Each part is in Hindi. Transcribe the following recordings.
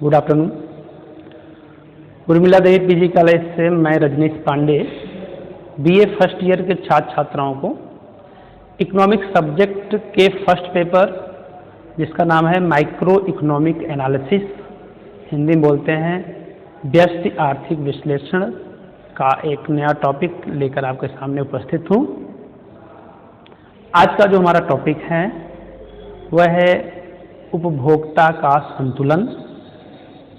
Good afternoon. Urmila Devi PG college से मैं Rajneesh Pandey BA first year के छात्र छात्राओं को इकोनॉमिक्स सब्जेक्ट के फर्स्ट पेपर जिसका नाम है माइक्रो इकोनॉमिक एनालिसिस, हिंदी में बोलते हैं व्यष्टि आर्थिक विश्लेषण का एक नया टॉपिक लेकर आपके सामने उपस्थित हूँ। आज का जो हमारा टॉपिक है वह है उपभोक्ता का संतुलन,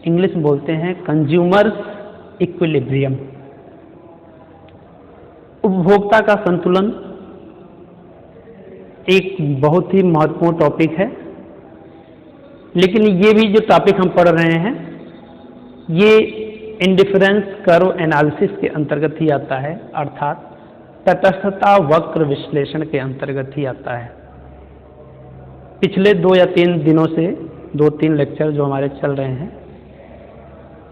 इंग्लिश में बोलते हैं कंज्यूमर्स इक्विलिब्रियम। उपभोक्ता का संतुलन एक बहुत ही महत्वपूर्ण टॉपिक है, लेकिन ये भी जो टॉपिक हम पढ़ रहे हैं ये इंडिफरेंस कर्व एनालिसिस के अंतर्गत ही आता है, अर्थात तटस्थता वक्र विश्लेषण के अंतर्गत ही आता है। पिछले 2 या 3 दिनों से 2-3 लेक्चर जो हमारे चल रहे हैं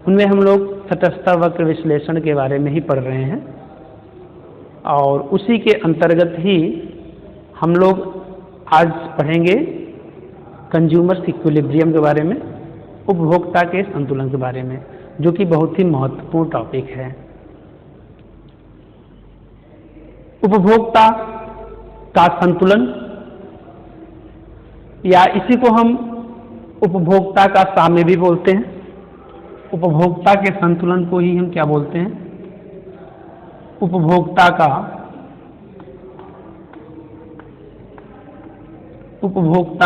उनमें हम लोग तटस्थता वक्र विश्लेषण के बारे में ही पढ़ रहे हैं और उसी के अंतर्गत ही हम लोग आज पढ़ेंगे कंज्यूमर्स इक्विलिब्रियम के बारे में, उपभोक्ता के संतुलन के बारे में, जो कि बहुत ही महत्वपूर्ण टॉपिक है। उपभोक्ता का संतुलन या इसी को हम उपभोक्ता का साम्य भी बोलते हैं। उपभोक्ता के संतुलन को ही हम क्या बोलते हैं? उपभोक्ता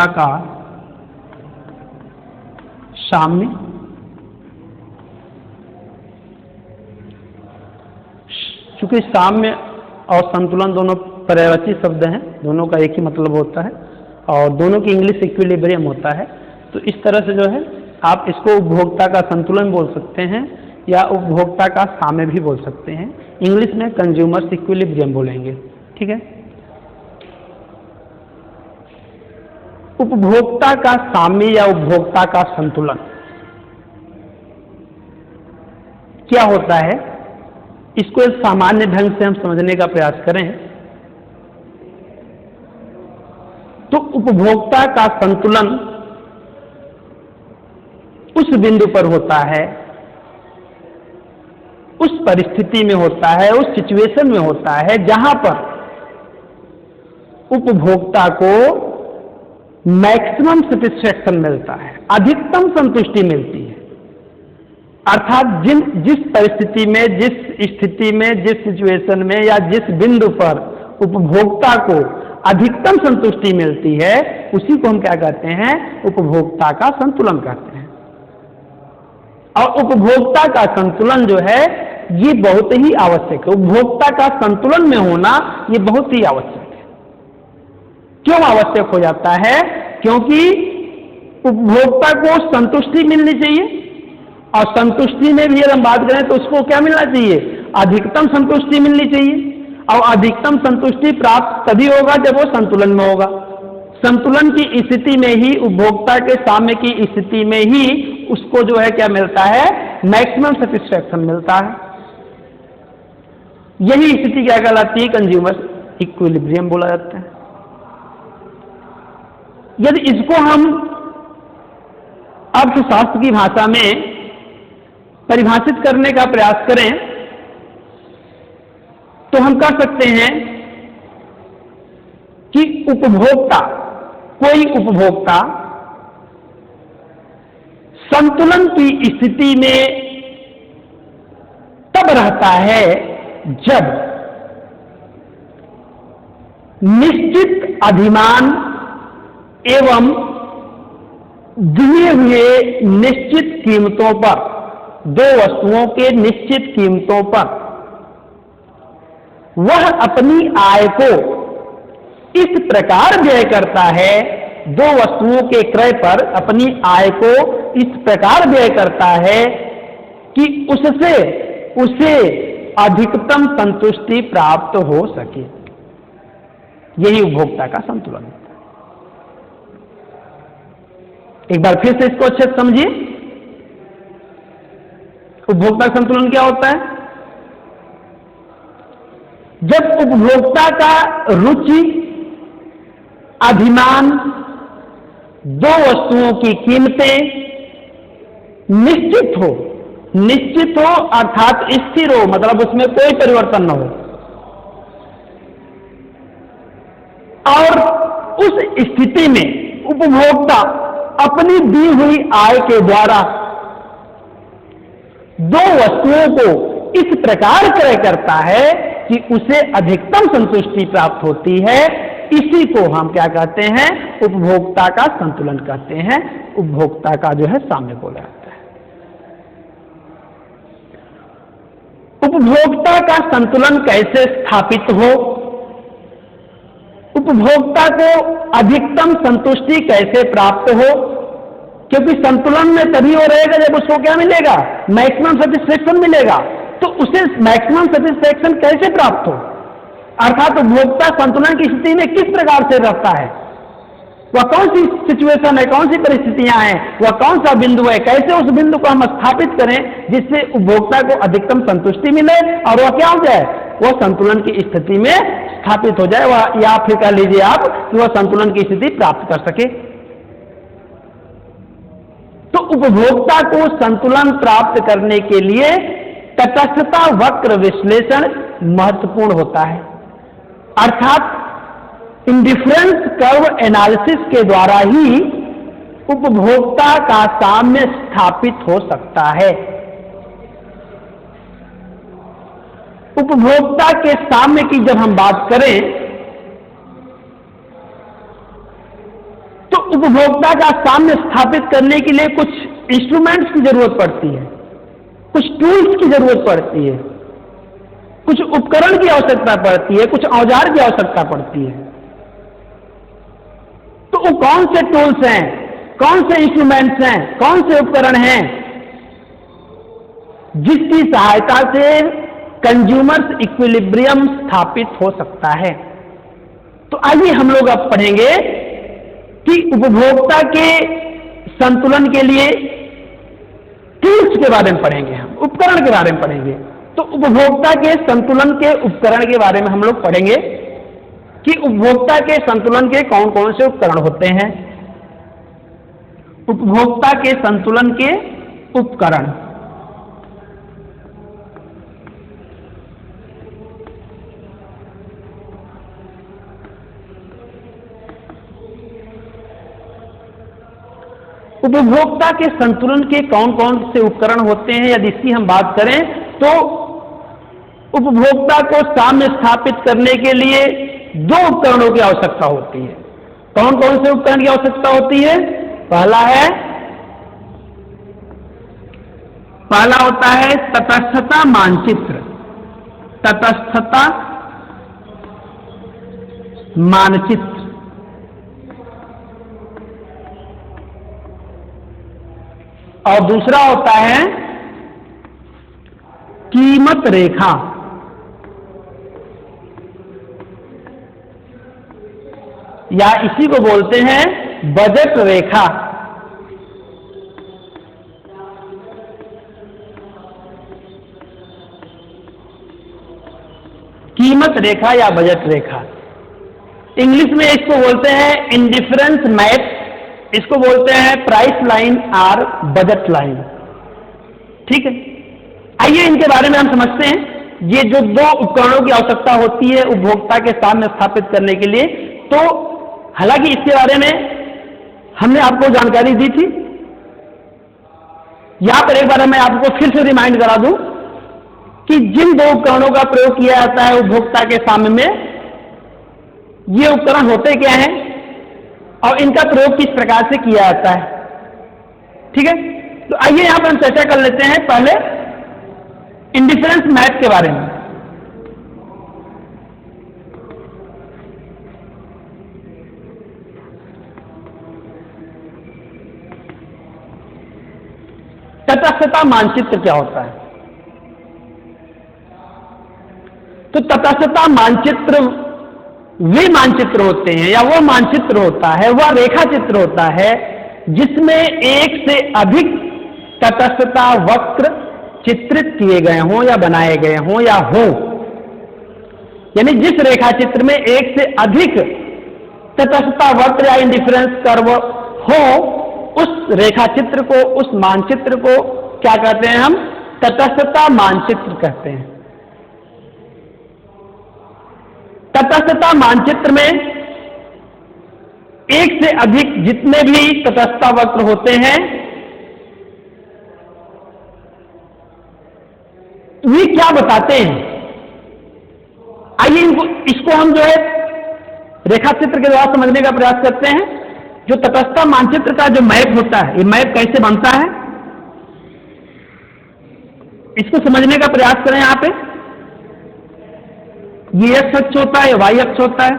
का साम्य। चूंकि साम्य और संतुलन दोनों पर्यायवाची शब्द हैं, दोनों का एक ही मतलब होता है और दोनों की इंग्लिश इक्विलिब्रियम होता है, तो इस तरह से जो है आप इसको उपभोक्ता का संतुलन बोल सकते हैं या उपभोक्ता का साम्य भी बोल सकते हैं। इंग्लिश में कंज्यूमर्स इक्विलिब्रियम बोलेंगे, ठीक है। उपभोक्ता का साम्य या उपभोक्ता का संतुलन क्या होता है, इसको एक सामान्य ढंग से हम समझने का प्रयास करें तो उपभोक्ता का संतुलन उस बिंदु पर होता है, उस परिस्थिति में होता है, उस सिचुएशन में होता है जहां पर उपभोक्ता को मैक्सिमम सेटिस्फैक्शन मिलता है, अधिकतम संतुष्टि मिलती है। अर्थात जिस परिस्थिति में, जिस स्थिति में, जिस सिचुएशन में या जिस बिंदु पर उपभोक्ता को अधिकतम संतुष्टि मिलती है उसी को हम क्या कहते हैं? उपभोक्ता का संतुलन कहते हैं। और उपभोक्ता का संतुलन जो है ये बहुत ही आवश्यक है। उपभोक्ता का संतुलन में होना ये बहुत ही आवश्यक है। क्यों आवश्यक हो जाता है? क्योंकि उपभोक्ता को संतुष्टि मिलनी चाहिए और संतुष्टि में भी अगर हम बात करें तो उसको क्या मिलना चाहिए? अधिकतम संतुष्टि मिलनी चाहिए और अधिकतम संतुष्टि प्राप्त तभी होगा जब वो संतुलन में होगा। संतुलन की स्थिति में ही, उपभोक्ता के साम्य की स्थिति में ही उसको जो है क्या मिलता है? मैक्सिमम सेटिस्फैक्शन मिलता है। यही स्थिति क्या कहलाती है? कंज्यूमर इक्विलिब्रियम बोला जाता है। यदि इसको हम अर्थशास्त्र की भाषा में परिभाषित करने का प्रयास करें तो हम कह सकते हैं कि कोई उपभोक्ता संतुलन की स्थिति में तब रहता है जब निश्चित अधिमान एवं दिए हुए निश्चित कीमतों पर, दो वस्तुओं के निश्चित कीमतों पर वह अपनी आय को इस प्रकार व्यय करता है, दो वस्तुओं के क्रय पर अपनी आय को इस प्रकार व्यय करता है कि उससे उसे अधिकतम संतुष्टि प्राप्त हो सके। यही उपभोक्ता का संतुलन होता है। एक बार फिर से इसको अच्छे से समझिए। उपभोक्ता संतुलन क्या होता है? जब उपभोक्ता का रुचि, अधिमान, दो वस्तुओं की कीमतें निश्चित हो अर्थात स्थिर हो, मतलब उसमें कोई परिवर्तन न हो, और उस स्थिति में उपभोक्ता अपनी दी हुई आय के द्वारा दो वस्तुओं को इस प्रकार क्रय करता है कि उसे अधिकतम संतुष्टि प्राप्त होती है। इसी को हम क्या कहते हैं? उपभोक्ता का संतुलन कहते हैं। उपभोक्ता का जो है साम्य बोला जाता है। उपभोक्ता का संतुलन कैसे स्थापित हो, उपभोक्ता को अधिकतम संतुष्टि कैसे प्राप्त हो, क्योंकि संतुलन में तभी हो रहेगा जब उसको क्या मिलेगा? मैक्सिमम सेटिस्फेक्शन मिलेगा। तो उसे मैक्सिमम सेटिस्फेक्शन कैसे प्राप्त हो, अर्थात उपभोक्ता संतुलन की स्थिति में किस प्रकार से रहता है, वह कौन सी सिचुएशन है, कौन सी परिस्थितियां हैं, वह कौन सा बिंदु है, कैसे उस बिंदु को हम स्थापित करें जिससे उपभोक्ता को अधिकतम संतुष्टि मिले और वह क्या हो जाए? वह संतुलन की स्थिति में स्थापित हो जाए, वह या फिर कह लीजिए आप कि वह संतुलन की स्थिति प्राप्त कर सके। तो उपभोक्ता को संतुलन प्राप्त करने के लिए तटस्थता वक्र विश्लेषण महत्वपूर्ण होता है, अर्थात इंडिफरेंस कर्व एनालिसिस के द्वारा ही उपभोक्ता का साम्य स्थापित हो सकता है। उपभोक्ता के साम्य की जब हम बात करें तो उपभोक्ता का साम्य स्थापित करने के लिए कुछ इंस्ट्रूमेंट्स की जरूरत पड़ती है, कुछ टूल्स की जरूरत पड़ती है, कुछ उपकरण की आवश्यकता पड़ती है, कुछ औजार की आवश्यकता पड़ती है। तो वो कौन से टूल्स हैं, कौन से इंस्ट्रूमेंट्स हैं, कौन से उपकरण हैं जिसकी सहायता से कंज्यूमर्स इक्विलिब्रियम स्थापित हो सकता है? तो आइए हम लोग अब पढ़ेंगे कि उपभोक्ता के संतुलन के लिए टूल्स के बारे में पढ़ेंगे, हम उपकरण के बारे में पढ़ेंगे। तो उपभोक्ता के संतुलन के उपकरण के बारे में हम लोग पढ़ेंगे कि उपभोक्ता के संतुलन के कौन कौन से उपकरण होते हैं। उपभोक्ता के संतुलन के उपकरण, उपभोक्ता के संतुलन के कौन कौन से उपकरण होते हैं, यदि इसकी हम बात करें तो उपभोक्ता को साम्य स्थापित करने के लिए दो उपकरणों की आवश्यकता होती है। कौन कौन से उपकरण की आवश्यकता होती है? पहला होता है तटस्थता मानचित्र। तटस्थता मानचित्र, और दूसरा होता है कीमत रेखा। या इसी को बोलते हैं बजट रेखा। कीमत रेखा या बजट रेखा, इंग्लिश में इसको बोलते हैं इंडिफरेंस मैप, इसको बोलते हैं प्राइस लाइन और बजट लाइन। ठीक है, आइए इनके बारे में हम समझते हैं। ये जो दो उपकरणों की आवश्यकता होती है उपभोक्ता के सामने स्थापित करने के लिए, तो हालांकि इसके बारे में हमने आपको जानकारी दी थी। यहां पर एक बार मैं आपको फिर से रिमाइंड करा दूं कि जिन दो उपकरणों का प्रयोग किया जाता है उपभोक्ता के सामने में, ये उपकरण होते क्या हैं और इनका प्रयोग किस प्रकार से किया जाता है। ठीक है, तो आइए यहां पर हम चर्चा कर लेते हैं पहले इंडिफरेंस मैप के बारे में। तटस्थता मानचित्र क्या होता है? तो तटस्थता मानचित्र वे मानचित्र होते हैं या वो मानचित्र होता है, वह रेखा चित्र होता है जिसमें एक से अधिक तटस्थता वक्र चित्रित किए गए हों या बनाए गए हों या हो। यानी जिस रेखा चित्र में एक से अधिक तटस्थता वक्र या इंडिफरेंस कर्व हो, उस रेखा चित्र को, उस मानचित्र को क्या कहते हैं हम? तटस्थता मानचित्र कहते हैं। तटस्थता मानचित्र में एक से अधिक जितने भी तटस्थता वक्र होते हैं वे क्या बताते हैं? आइए इसको हम जो है रेखा चित्र के द्वारा समझने का प्रयास करते हैं। जो तटस्थता मानचित्र का जो मैप होता है, ये मैप कैसे बनता है इसको समझने का प्रयास करें। यहां पे ये एक्स अक्ष होता है, वाई अक्ष होता है।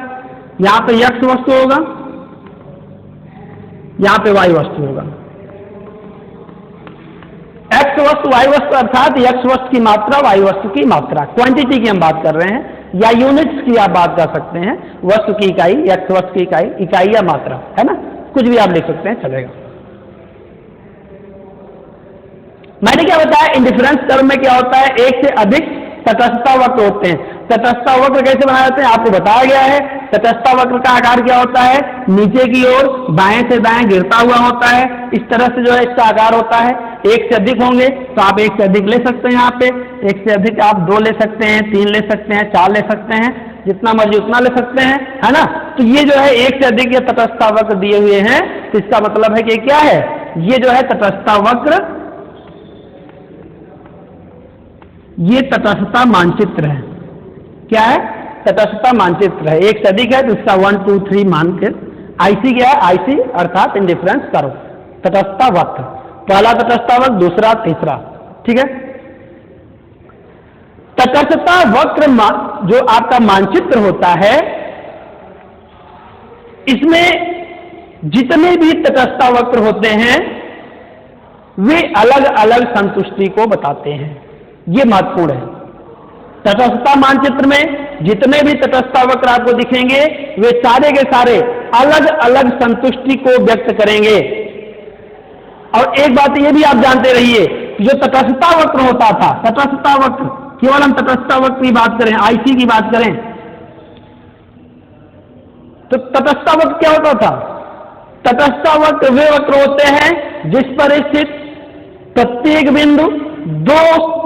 यहां पे एक्स वस्तु होगा, यहां पे वाई वस्तु होगा। एक्स वस्तु वाई वस्तु अर्थात एक्स वस्तु की मात्रा, वाई वस्तु की मात्रा, क्वांटिटी की हम बात कर रहे हैं, या यूनिट्स की आप बात कर सकते हैं। वस्तु की इकाई, एक्स वस्तु की इकाई, इकाई या मात्रा, है ना, कुछ भी आप लिख सकते हैं, चलेगा। मैंने क्या बताया, इंडिफरेंस टर्म में क्या होता है, एक से अधिक तटस्थता वक्र होते हैं। तटस्थता वक्र कैसे बनाए जाते हैं आपको बताया गया है। तटस्थता वक्र का आकार क्या होता है, नीचे की ओर बाएं से दाएं गिरता हुआ होता है। इस तरह से जो है इसका आकार होता है। एक से अधिक होंगे तो आप एक से अधिक ले सकते हैं। यहाँ पे एक से अधिक आप 2 ले सकते हैं, 3 ले सकते हैं, 4 ले सकते हैं, जितना मर्जी उतना ले सकते हैं, है ना। तो ये जो है एक से अधिक ये तटस्थता वक्र दिए हुए हैं, तो इसका मतलब है कि क्या है, ये जो है तटस्थता वक्र, ये तटस्थता मानचित्र है। क्या है, तटस्थता मानचित्र है। एक से अधिक है तो इसका 1 2 3 मान के आईसी क्या है, आईसी अर्थात इंडिफरेंस कर्व, तटस्थता वक्र, पहला तटस्थता वक्र, दूसरा, तीसरा, ठीक है। तटस्थता वक्र जो आपका मानचित्र होता है, इसमें जितने भी तटस्थता वक्र होते हैं वे अलग अलग संतुष्टि को बताते हैं। ये महत्वपूर्ण है। तटस्थता मानचित्र में जितने भी तटस्थता वक्र आपको दिखेंगे वे सारे के सारे अलग अलग संतुष्टि को व्यक्त करेंगे। और एक बात ये भी आप जानते रहिए, जो तटस्थता वक्र होता था, तटस्थता वक्र, केवल हम तटस्थता वक्र की बात करें, आईसी की बात करें, तो तटस्थता वक्र क्या होता था? तटस्थता वक्र वे वक्र होते हैं जिस पर स्थित प्रत्येक बिंदु दो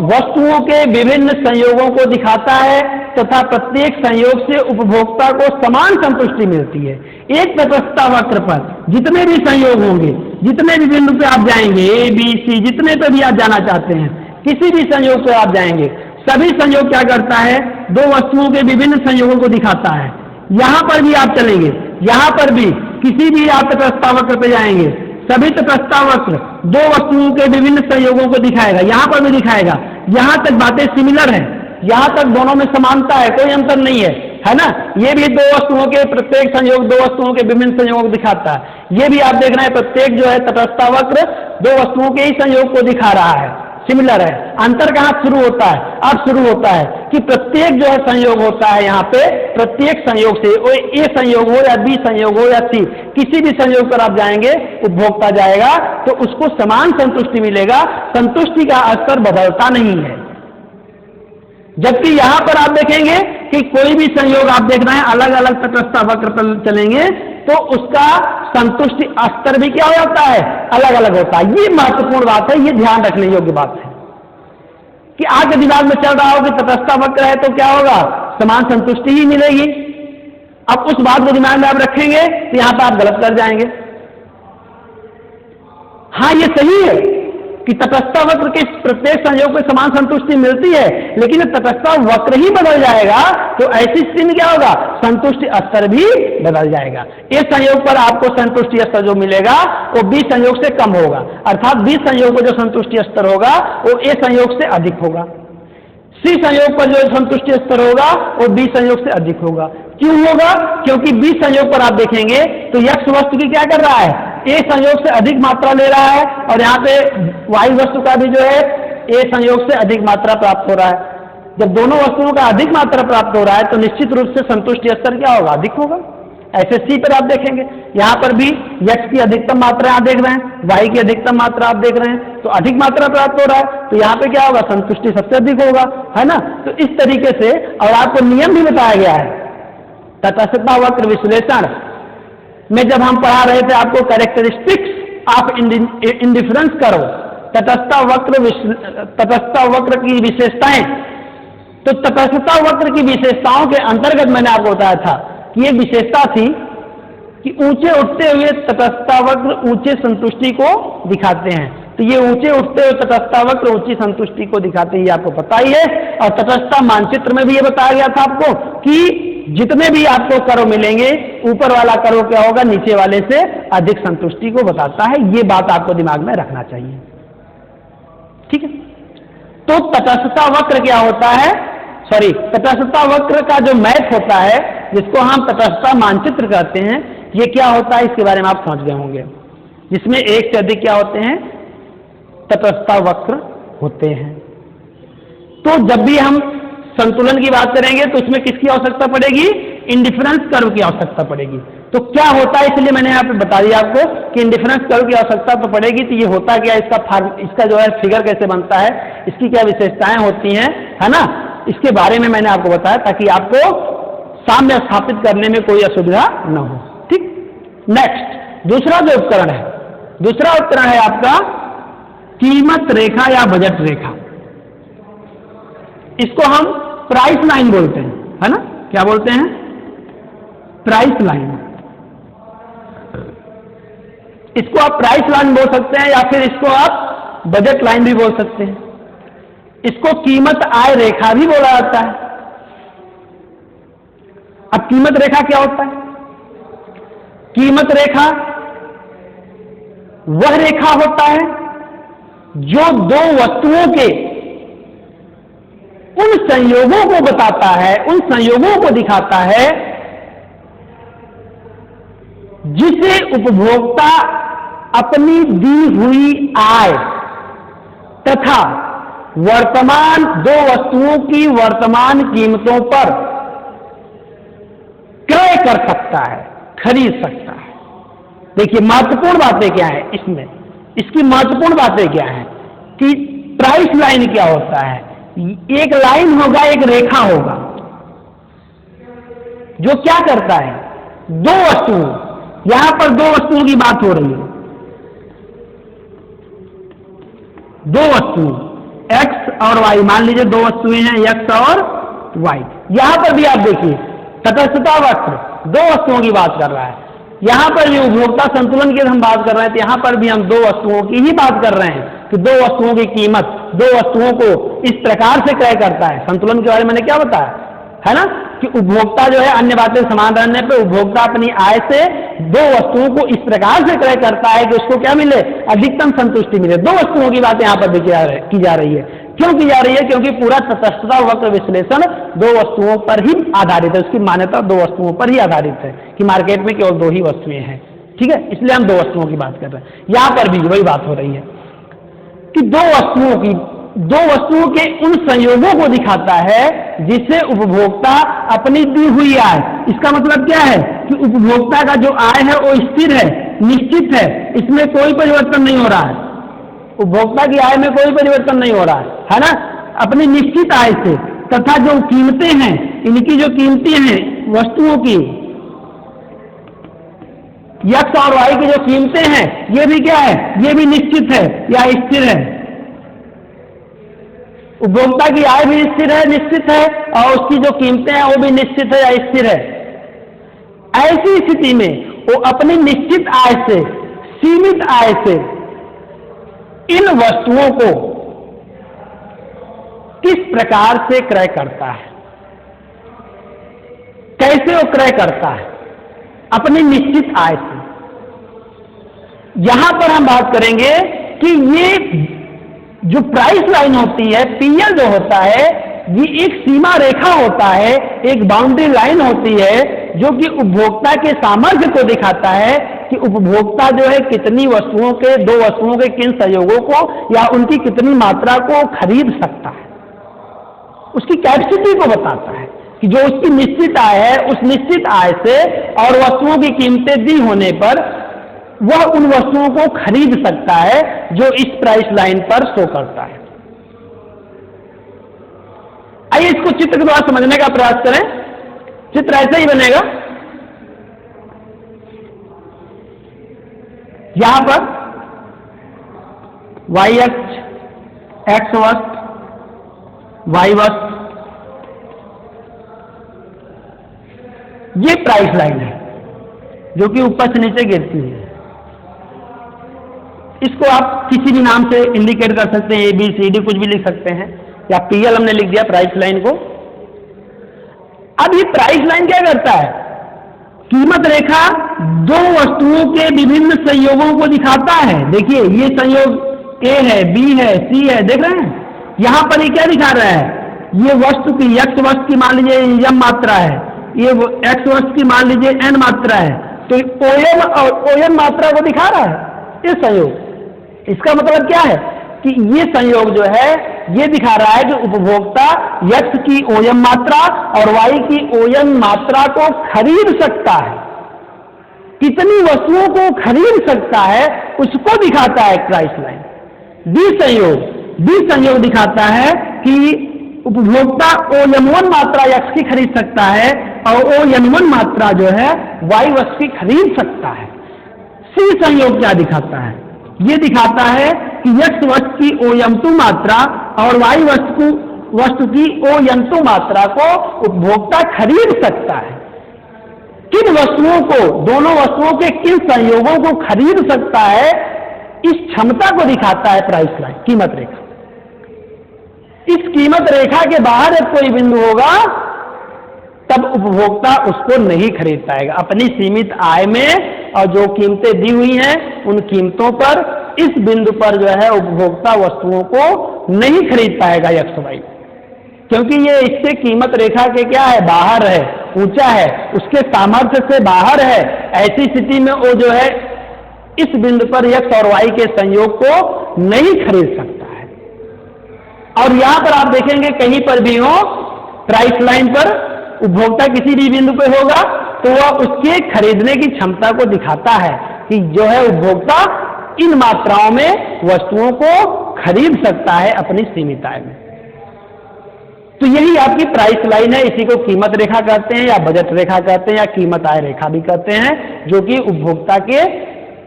वस्तुओं के विभिन्न संयोगों को दिखाता है तथा प्रत्येक संयोग से उपभोक्ता को समान संतुष्टि मिलती है। एक तटस्थता वक्र पर जितने भी संयोग होंगे, जितने भी बिंदु पे आप जाएंगे, ए बी सी, जितने पे भी आप जाना चाहते हैं, किसी भी संयोग पे आप जाएंगे, सभी संयोग क्या करता है, दो वस्तुओं के विभिन्न संयोगों को दिखाता है। यहां पर भी आप चलेंगे, यहां पर भी किसी भी आप तटस्थता वक्र पे जाएंगे, सभी तटस्थता वक्र दो वस्तुओं के विभिन्न संयोगों को दिखाएगा, यहां पर भी दिखाएगा। यहां तक बातें सिमिलर हैं, यहां तक दोनों में समानता है, कोई अंतर नहीं है ना। ये भी दो वस्तुओं के प्रत्येक संयोग दो वस्तुओं के विभिन्न संयोगों को दिखाता है। ये भी आप देख रहे हैं, प्रत्येक जो है तटस्थता वक्र दो वस्तुओं के ही संयोग को दिखा रहा है, सिमिलर है। अंतर कहां शुरू होता है, अब शुरू होता है कि प्रत्येक जो है संयोग होता है, यहाँ पे प्रत्येक संयोग से, वो ए संयोग हो या बी संयोग हो या सी, किसी भी संयोग पर आप जाएंगे, उपभोक्ता जाएगा तो उसको समान संतुष्टि मिलेगा, संतुष्टि का स्तर बदलता नहीं है। जबकि यहां पर आप देखेंगे कि कोई भी संयोग आप देख रहे हैं, अलग अलग तटस्थता वक्र पर चलेंगे तो उसका संतुष्टि स्तर भी क्या हो जाता है, अलग अलग होता है। ये महत्वपूर्ण बात है, ये ध्यान रखने योग्य बात है कि आपके दिमाग में चल रहा हो कि तटस्थता वक्र है तो क्या होगा, समान संतुष्टि ही मिलेगी। अब उस बात को दिमाग में आप रखेंगे तो यहां पर आप गलत कर जाएंगे। हाँ, ये सही है कि तटस्थता वक्र के प्रत्येक संयोग में समान संतुष्टि मिलती है, लेकिन तटस्थता वक्र ही बदल जाएगा तो ऐसी स्थिति में क्या होगा, संतुष्टि स्तर भी बदल जाएगा। इस संयोग पर आपको संतुष्टि स्तर जो मिलेगा वो बी संयोग से कम होगा, अर्थात बी संयोग पर जो संतुष्टि स्तर होगा वो ए संयोग से अधिक होगा। सी संयोग पर जो संतुष्टि स्तर होगा वो बी संयोग से अधिक होगा। क्यों होगा, क्योंकि बी संयोग पर आप देखेंगे तो यक्ष वस्तु की क्या कर रहा है, ए संयोग से अधिक मात्रा ले रहा है, और यहाँ पे वाई वस्तु का भी जो है ए संयोग से अधिक मात्रा प्राप्त हो रहा है। जब दोनों वस्तुओं का अधिक मात्रा प्राप्त हो रहा है तो निश्चित रूप से संतुष्टि स्तर क्या होगा, अधिक होगा। ऐसे सी पर आप देखेंगे, यहाँ पर भी यक्ष की अधिकतम मात्रा आप देख रहे हैं, वाई की अधिकतम मात्रा आप देख रहे हैं, तो अधिक मात्रा प्राप्त हो रहा है, तो यहाँ पे क्या होगा, संतुष्टि सबसे अधिक होगा, है ना। तो इस तरीके से, और आपको नियम भी बताया गया है तटस्थता वक्र विश्लेषण में, जब हम पढ़ा रहे थे आपको कैरेक्टरिस्टिक्स आप इंडिफरेंस करो, तटस्थता वक्र की विशेषताएं, तो तटस्थता वक्र की विशेषताओं के अंतर्गत मैंने आपको बताया था कि एक विशेषता थी कि ऊंचे उठते हुए तटस्थता वक्र ऊंचे संतुष्टि को दिखाते हैं। तो ये ऊंचे उठते हुए तटस्थता वक्र ऊंची संतुष्टि को दिखाते हैं, आपको पता ही है। और तटस्थता मानचित्र में भी ये बताया गया था आपको कि जितने भी आपको कर्व मिलेंगे, ऊपर वाला कर्व क्या होगा, नीचे वाले से अधिक संतुष्टि को बताता है। ये बात आपको दिमाग में रखना चाहिए, ठीक है। तो तटस्थता वक्र क्या होता है, तटस्थता वक्र का जो मैप होता है, जिसको हम तटस्थता मानचित्र कहते हैं, ये क्या होता है इसके बारे में आप समझ गए होंगे। जिसमें एक से अधिक क्या होते हैं, तटस्थता वक्र होते हैं। तो जब भी हम संतुलन की बात करेंगे तो इसमें किसकी आवश्यकता पड़ेगी, इंडिफरेंस कर्व की आवश्यकता पड़ेगी। तो क्या होता है, इसलिए मैंने यहाँ पे बता दिया आपको कि इंडिफरेंस कर्व की आवश्यकता तो पड़ेगी। तो ये होता क्या, इसका जो है फिगर कैसे बनता है, इसकी क्या विशेषताएं होती हैं, है ना, इसके बारे में मैंने आपको बताया ताकि आपको साम्य स्थापित करने में कोई असुविधा न हो, ठीक। नेक्स्ट, दूसरा जो उपकरण है, दूसरा उपकरण है आपका कीमत रेखा या बजट रेखा। इसको हम प्राइस लाइन बोलते हैं, है ना, क्या बोलते हैं, प्राइस लाइन। इसको आप प्राइस लाइन बोल सकते हैं या फिर इसको आप बजट लाइन भी बोल सकते हैं। इसको कीमत आय रेखा भी बोला जाता है। अब कीमत रेखा क्या होता है, कीमत रेखा वह रेखा होता है जो दो वस्तुओं के उन संयोगों को बताता है, उन संयोगों को दिखाता है जिसे उपभोक्ता अपनी दी हुई आय तथा वर्तमान दो वस्तुओं की वर्तमान कीमतों पर क्रय कर सकता है, खरीद सकता है। देखिए महत्वपूर्ण बातें क्या है इसमें, इसकी महत्वपूर्ण बातें क्या है कि प्राइस लाइन क्या होता है, एक लाइन होगा, एक रेखा होगा जो क्या करता है, दो वस्तुओं, यहां पर दो वस्तुओं की बात हो रही है, दो वस्तुओं x और y, मान लीजिए दो वस्तुएं हैं x और y। यहां पर भी आप देखिए तटस्थता वक्र दो वस्तुओं की बात कर रहा है, यहां पर भी उपभोक्ता संतुलन की हम बात कर रहे हैं, तो यहां पर भी हम दो वस्तुओं की ही बात कर रहे हैं कि दो वस्तुओं की कीमत दो वस्तुओं को इस प्रकार से क्रय करता है। संतुलन के बारे में मैंने क्या बताया, है ना, कि उपभोक्ता जो है अन्य बातें समान रहने पर उपभोक्ता अपनी आय से दो वस्तुओं को इस प्रकार से क्रय करता है कि उसको क्या मिले, अधिकतम संतुष्टि मिले। दो वस्तुओं की बात यहां पर की जा रही है। क्यों की जा रही है, क्योंकि पूरा तटस्थता वक्र विश्लेषण दो वस्तुओं पर ही आधारित है, उसकी मान्यता दो वस्तुओं पर ही आधारित है कि मार्केट में केवल दो ही वस्तुएं हैं, ठीक है, इसलिए हम दो वस्तुओं की बात कर रहे हैं। यहां पर भी वही बात हो रही है कि दो वस्तुओं के उन संयोगों को दिखाता है जिससे उपभोक्ता अपनी दी हुई आय, इसका मतलब क्या है कि उपभोक्ता का जो आय है वो स्थिर है, निश्चित है, इसमें कोई परिवर्तन नहीं हो रहा है, उपभोक्ता की आय में कोई परिवर्तन नहीं हो रहा है ना, अपनी निश्चित आय से, तथा जो कीमतें हैं, इनकी जो कीमतें हैं वस्तुओं की, x और y की जो कीमतें हैं, ये भी क्या है, ये भी निश्चित है या स्थिर है। उपभोक्ता की आय भी स्थिर है, निश्चित है, और उसकी जो कीमतें हैं वो भी निश्चित है या स्थिर है। ऐसी स्थिति में वो अपनी निश्चित आय से, सीमित आय से इन वस्तुओं को किस प्रकार से क्रय करता है, कैसे वो क्रय करता है, अपनी निश्चित आय से। यहां पर हम बात करेंगे कि ये जो प्राइस लाइन होती है, पीएल जो होता है, ये एक सीमा रेखा होता है, एक बाउंड्री लाइन होती है जो कि उपभोक्ता के सामर्थ्य को दिखाता है कि उपभोक्ता जो है कितनी वस्तुओं के, दो वस्तुओं के किन संयोगों को या उनकी कितनी मात्रा को खरीद सकता है, उसकी कैपेसिटी को बताता है कि जो उसकी निश्चित आय है, उस निश्चित आय से और वस्तुओं की कीमतें दी होने पर वह उन वस्तुओं को खरीद सकता है जो इस प्राइस लाइन पर शो करता है। आइए इसको चित्र के द्वारा समझने का प्रयास करें। चित्र ऐसा ही बनेगा, यहां पर वाई अक्ष, एक्स वस्तु, वाई वस्तु, ये प्राइस लाइन है जो कि ऊपर से नीचे गिरती है। इसको आप किसी भी नाम से इंडिकेट कर सकते हैं, ABCD कुछ भी लिख सकते हैं, या PL हमने लिख दिया प्राइस लाइन को। अब ये प्राइस लाइन क्या करता है? कीमत रेखा दो वस्तुओं के विभिन्न संयोगों को दिखाता है। देखिए ये संयोग A है, B है, C है, देख रहे हैं? यहां पर ये क्या दिखा रहा है? ये वस्तु की x वस्तु की मान लीजिए m मात्रा है, ये x वस्तु की मान लीजिए n मात्रा है, तो OM और ON मात्रा को दिखा रहा है ये संयोग। इसका मतलब क्या है कि ये संयोग जो है ये दिखा रहा है कि उपभोक्ता x की OM मात्रा और y की ON मात्रा को खरीद सकता है। कितनी वस्तुओं को खरीद सकता है उसको दिखाता है प्राइस लाइन। डी संयोग दिखाता है कि उपभोक्ता OM1 मात्रा x की खरीद सकता है और ON1 मात्रा जो है y वस्तु की खरीद सकता है। सी संयोग क्या दिखाता है? ये दिखाता है कि x वस्तु की OM2 मात्रा और y वस्तु की ON2 मात्रा को उपभोक्ता खरीद सकता है। किन वस्तुओं को, दोनों वस्तुओं के किन संयोगों को खरीद सकता है, इस क्षमता को दिखाता है प्राइस लाइन, कीमत रेखा। इस कीमत रेखा के बाहर जब कोई बिंदु होगा तब उपभोक्ता उसको नहीं खरीद पाएगा। अपनी सीमित आय में और जो कीमतें दी हुई हैं उन कीमतों पर इस बिंदु पर जो है उपभोक्ता वस्तुओं को नहीं खरीद पाएगा x y, क्योंकि ये इससे कीमत रेखा के क्या है, बाहर है, ऊंचा है, उसके सामर्थ्य से बाहर है। ऐसी स्थिति में वो जो है इस बिंदु पर x और y के संयोग को नहीं खरीद सकता है। और यहां पर आप देखेंगे कहीं पर भी हो प्राइस लाइन पर उपभोक्ता किसी भी बिंदु पे होगा तो वह उसके खरीदने की क्षमता को दिखाता है कि जो है उपभोक्ता इन मात्राओं में वस्तुओं को खरीद सकता है अपनी सीमित आय में। तो यही आपकी प्राइस लाइन है। इसी को कीमत रेखा कहते हैं या बजट रेखा कहते हैं या कीमत आय रेखा भी कहते हैं, जो कि उपभोक्ता के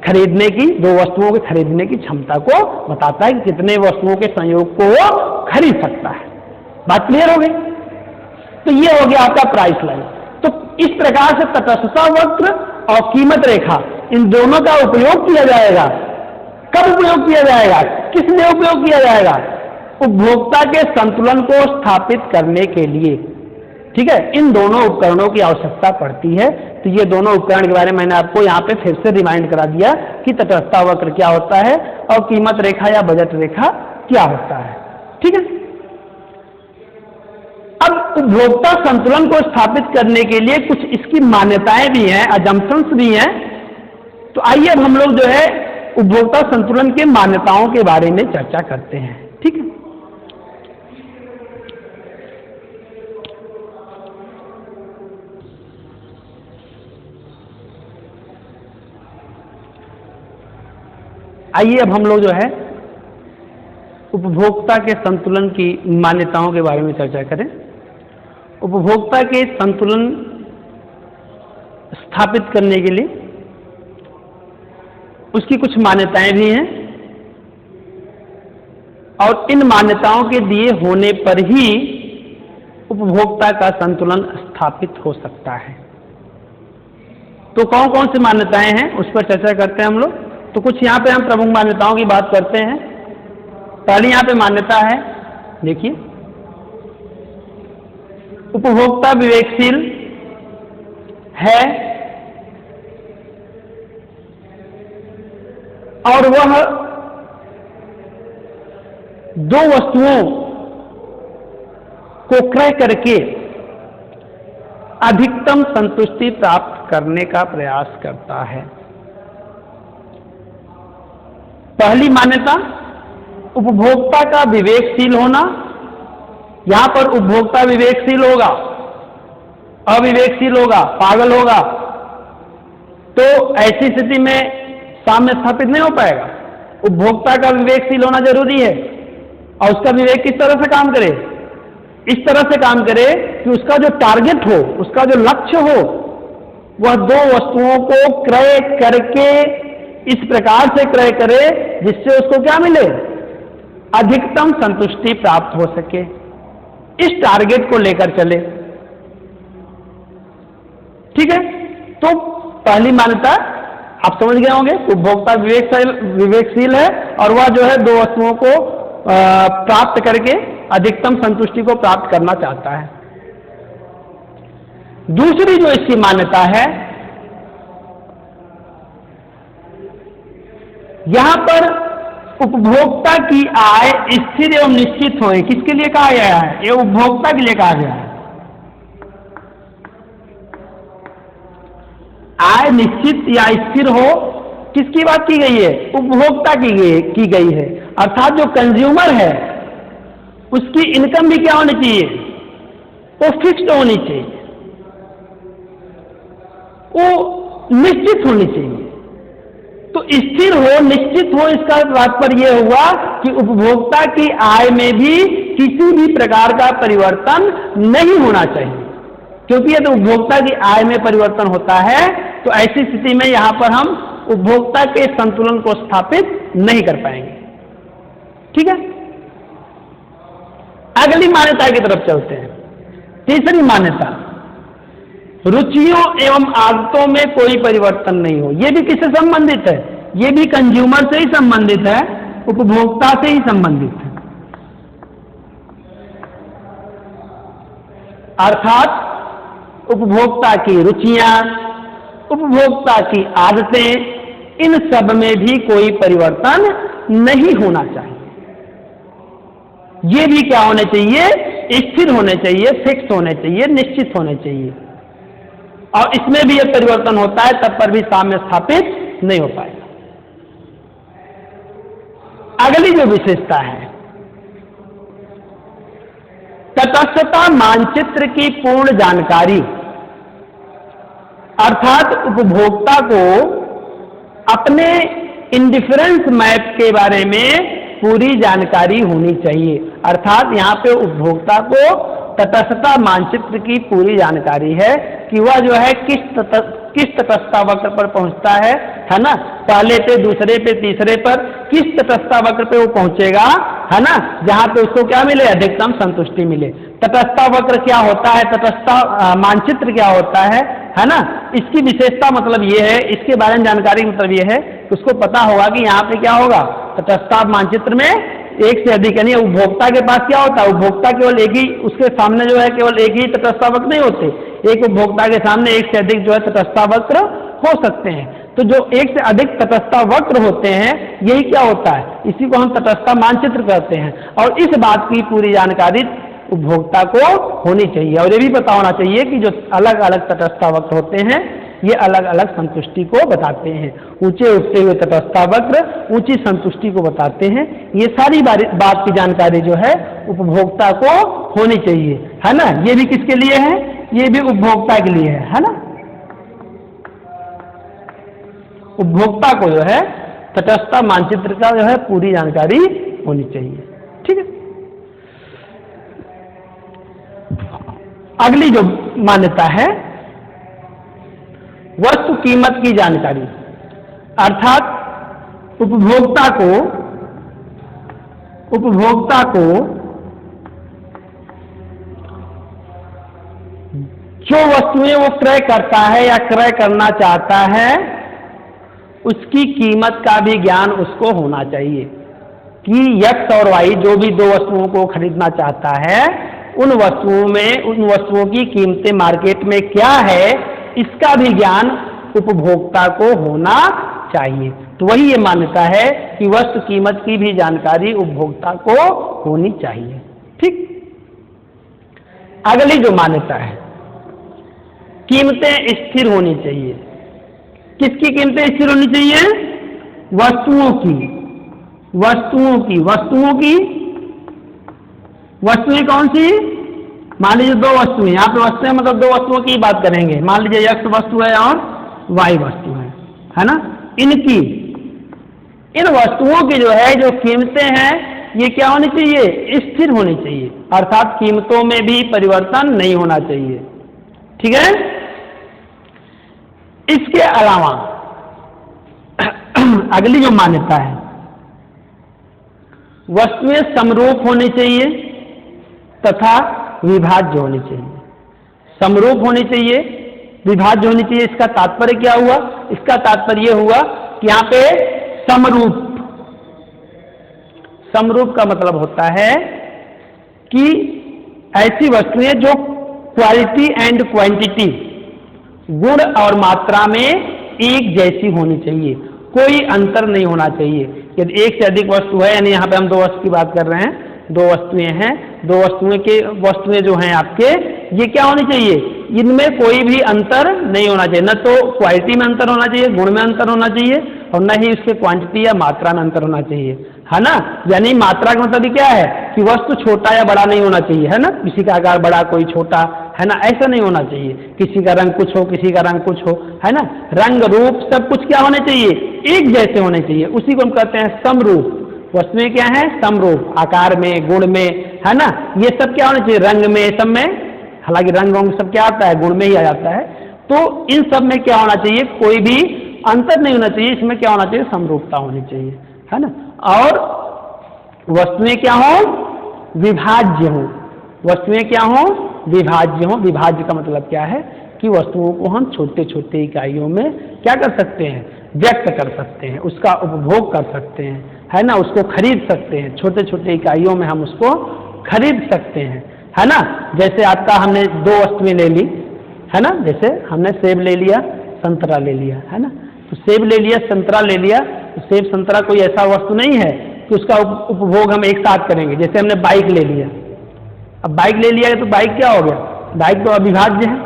खरीदने की, दो वस्तुओं के खरीदने की क्षमता को बताता है कि कितने वस्तुओं के संयोग को वो खरीद सकता है। बात क्लियर हो गई? तो ये हो गया आपका प्राइस लाइन। तो इस प्रकार से तटस्थता वक्र और कीमत रेखा, इन दोनों का उपयोग किया जाएगा। कब उपयोग किया जाएगा, किसमें उपयोग किया जाएगा? उपभोक्ता के संतुलन को स्थापित करने के लिए। ठीक है, इन दोनों उपकरणों की आवश्यकता पड़ती है। तो ये दोनों उपकरण के बारे में मैंने आपको यहाँ पे फिर से रिमाइंड करा दिया कि तटस्थता वक्र क्या होता है और कीमत रेखा या बजट रेखा क्या होता है। ठीक है, अब उपभोक्ता संतुलन को स्थापित करने के लिए कुछ इसकी मान्यताएं भी हैं, अजम्पशंस भी हैं। तो आइए अब हम लोग जो है उपभोक्ता संतुलन के मान्यताओं के बारे में चर्चा करते हैं। ठीक है, आइए अब हम लोग जो है उपभोक्ता के संतुलन की मान्यताओं के बारे में चर्चा करें। उपभोक्ता के संतुलन स्थापित करने के लिए उसकी कुछ मान्यताएं भी हैं और इन मान्यताओं के दिए होने पर ही उपभोक्ता का संतुलन स्थापित हो सकता है। तो कौन कौन सी मान्यताएं हैं उस पर चर्चा करते हैं हम लोग। तो कुछ यहाँ पे हम प्रमुख मान्यताओं की बात करते हैं। पहली यहाँ पे मान्यता है, देखिए, उपभोक्ता विवेकशील है और वह दो वस्तुओं को क्रय करके अधिकतम संतुष्टि प्राप्त करने का प्रयास करता है। पहली मान्यता, उपभोक्ता का विवेकशील होना। यहां पर उपभोक्ता विवेकशील होगा, अविवेकशील होगा, पागल होगा, तो ऐसी स्थिति में साम्य स्थापित नहीं हो पाएगा। उपभोक्ता का विवेकशील होना जरूरी है और उसका विवेक किस तरह से काम करे, इस तरह से काम करे कि उसका जो टारगेट हो, उसका जो लक्ष्य हो, वह दो वस्तुओं को क्रय करके इस प्रकार से क्रय करे जिससे उसको क्या मिले, अधिकतम संतुष्टि प्राप्त हो सके, इस टारगेट को लेकर चले। ठीक है, तो पहली मान्यता आप समझ गए होंगे, उपभोक्ता विवेकशील है और वह जो है दो वस्तुओं को प्राप्त करके अधिकतम संतुष्टि को प्राप्त करना चाहता है। दूसरी जो इसकी मान्यता है, यहां पर उपभोक्ता की आय स्थिर एवं निश्चित होए, किसके लिए कहा गया है? ये उपभोक्ता के लिए कहा गया है। आय निश्चित या स्थिर हो, किसकी बात की गई है? उपभोक्ता की गई है। अर्थात जो कंज्यूमर है उसकी इनकम भी क्या होनी चाहिए? वो फिक्स्ड होनी चाहिए, वो निश्चित होनी चाहिए। तो स्थिर हो, निश्चित हो, इसका तात्पर्य यह हुआ कि उपभोक्ता की आय में भी किसी भी प्रकार का परिवर्तन नहीं होना चाहिए, क्योंकि यदि उपभोक्ता की आय में परिवर्तन होता है तो ऐसी स्थिति में यहां पर हम उपभोक्ता के संतुलन को स्थापित नहीं कर पाएंगे। ठीक है, अगली मान्यता की तरफ चलते हैं। तीसरी मान्यता, रुचियों एवं आदतों में कोई परिवर्तन नहीं हो। यह भी किससे संबंधित है? यह भी कंज्यूमर से ही संबंधित है, उपभोक्ता से ही संबंधित है। अर्थात उपभोक्ता की रुचियां, उपभोक्ता की आदतें, इन सब में भी कोई परिवर्तन नहीं होना चाहिए। ये भी क्या होने चाहिए? स्थिर होने चाहिए, फिक्स होने चाहिए, निश्चित होने चाहिए। और इसमें भी यह परिवर्तन होता है तब पर भी साम्य स्थापित नहीं हो पाएगा। अगली जो विशेषता है, तटस्थता मानचित्र की पूर्ण जानकारी। अर्थात उपभोक्ता को अपने इंडिफरेंस मैप के बारे में पूरी जानकारी होनी चाहिए। अर्थात यहां पे उपभोक्ता को तटस्थता मानचित्र की पूरी जानकारी है कि वह जो है किस तटस्थता वक्र पर पहुंचता है ना, पहले पे, दूसरे पे, तीसरे पर किस तटस्थता वक्र पे वो पहुंचेगा, है ना, जहां पे उसको क्या मिले? अधिकतम संतुष्टि मिले। तटस्थता वक्र क्या होता है? तटस्थता मानचित्र क्या होता है ना, इसकी विशेषता मतलब ये है, इसके बारे में जानकारी मतलब ये है, उसको पता होगा कि यहाँ पे क्या होगा? तटस्थता मानचित्र में एक से अधिक, यानी उपभोक्ता के पास क्या होता है? उपभोक्ता केवल एक ही, उसके सामने जो है केवल एक ही तटस्थता वक्र नहीं होते, एक उपभोक्ता के सामने एक से अधिक जो है तटस्थता वक्र हो सकते हैं। तो जो एक से अधिक तटस्थता वक्र होते हैं, यही क्या होता है? इसी को हम तटस्थता मानचित्र कहते हैं। और इस बात की पूरी जानकारी उपभोक्ता को होनी चाहिए और ये भी पता होना चाहिए कि जो अलग अलग तटस्थता वक्र होते हैं ये अलग अलग संतुष्टि को बताते हैं। ऊंचे उठते हुए तटस्थता वक्र ऊंची संतुष्टि को बताते हैं। ये सारी बात की जानकारी जो है उपभोक्ता को होनी चाहिए, है ना। ये भी किसके लिए है? ये भी उपभोक्ता के लिए है ना। उपभोक्ता को जो है तटस्थता मानचित्र का जो है पूरी जानकारी होनी चाहिए। ठीक है। अगली जो मान्यता है वस्तु कीमत की जानकारी, अर्थात उपभोक्ता को जो वस्तुएं वो क्रय करता है या क्रय करना चाहता है उसकी कीमत का भी ज्ञान उसको होना चाहिए कि X और Y जो भी दो वस्तुओं को खरीदना चाहता है उन वस्तुओं की कीमतें मार्केट में क्या है इसका भी ज्ञान उपभोक्ता को होना चाहिए। तो वही ये मान्यता है कि वस्तु कीमत की भी जानकारी उपभोक्ता को होनी चाहिए। ठीक। अगली जो मान्यता है कीमतें स्थिर होनी चाहिए। किसकी कीमतें स्थिर होनी चाहिए? वस्तुएं कौन सी? मान लीजिए दो वस्तुएं, यहाँ पे वस्तुएं मतलब दो वस्तुओं की बात करेंगे। मान लीजिए X वस्तु है और Y वस्तु है ना। इन वस्तुओं की जो है जो कीमतें हैं ये क्या होनी चाहिए? स्थिर होनी चाहिए, अर्थात कीमतों में भी परिवर्तन नहीं होना चाहिए। ठीक है। इसके अलावा अगली जो मान्यता है वस्तुएं समरूप होनी चाहिए तथा विभाज्य होनी चाहिए। समरूप होनी चाहिए, विभाज्य होनी चाहिए। इसका तात्पर्य क्या हुआ? इसका तात्पर्य हुआ कि यहां पे समरूप, समरूप का मतलब होता है कि ऐसी वस्तुएं जो क्वालिटी एंड क्वांटिटी, गुण और मात्रा में एक जैसी होनी चाहिए, कोई अंतर नहीं होना चाहिए। यदि एक से अधिक वस्तु है, यानी यहां पे हम दो वस्तु की बात कर रहे हैं, दो वस्तुएं हैं, दो वस्तुएं जो हैं आपके, ये क्या होनी चाहिए? इनमें कोई भी अंतर नहीं होना चाहिए। न तो क्वालिटी में अंतर होना चाहिए, गुण में अंतर होना चाहिए, और न ही उसके क्वांटिटी या मात्रा में अंतर होना चाहिए, है ना। यानी मात्रा का मतलब क्या है कि वस्तु छोटा या बड़ा नहीं होना चाहिए, है ना। किसी का आकार बड़ा, कोई छोटा, है ना, ऐसा नहीं होना चाहिए। किसी का रंग कुछ हो, किसी का रंग कुछ हो, है ना। रंग रूप सब कुछ क्या होने चाहिए? एक जैसे होने चाहिए। उसी को हम कहते हैं समरूप। वस्तुएं क्या है? समरूप, आकार में, गुण में, है ना। ये सब क्या होना चाहिए? रंग में, सब में, हालांकि रंग रंग सब क्या आता है? गुण में ही आ जाता है। तो इन सब में क्या होना चाहिए? कोई भी अंतर नहीं होना चाहिए। इसमें क्या होना चाहिए? समरूपता होनी चाहिए, है ना। और वस्तुएं क्या हो? विभाज्य हो। वस्तुएं क्या हो? विभाज्य हो। विभाज्य का मतलब क्या है कि वस्तुओं को हम छोटे छोटे इकाइयों में क्या कर सकते हैं? व्यक्त कर सकते हैं, उसका उपभोग कर सकते हैं, है ना। उसको खरीद सकते हैं, छोटे छोटे इकाइयों में हम उसको खरीद सकते हैं, है ना। जैसे आपका हमने दो वस्तुएं ले ली, है ना। जैसे हमने सेब ले लिया, संतरा ले लिया, है ना। तो सेब ले लिया, संतरा ले लिया, तो सेब संतरा कोई ऐसा वस्तु नहीं है कि उसका उपभोग हम एक साथ करेंगे। जैसे हमने बाइक ले लिया, अब बाइक ले लिया तो बाइक क्या हो गया? बाइक तो अविभाज्य है।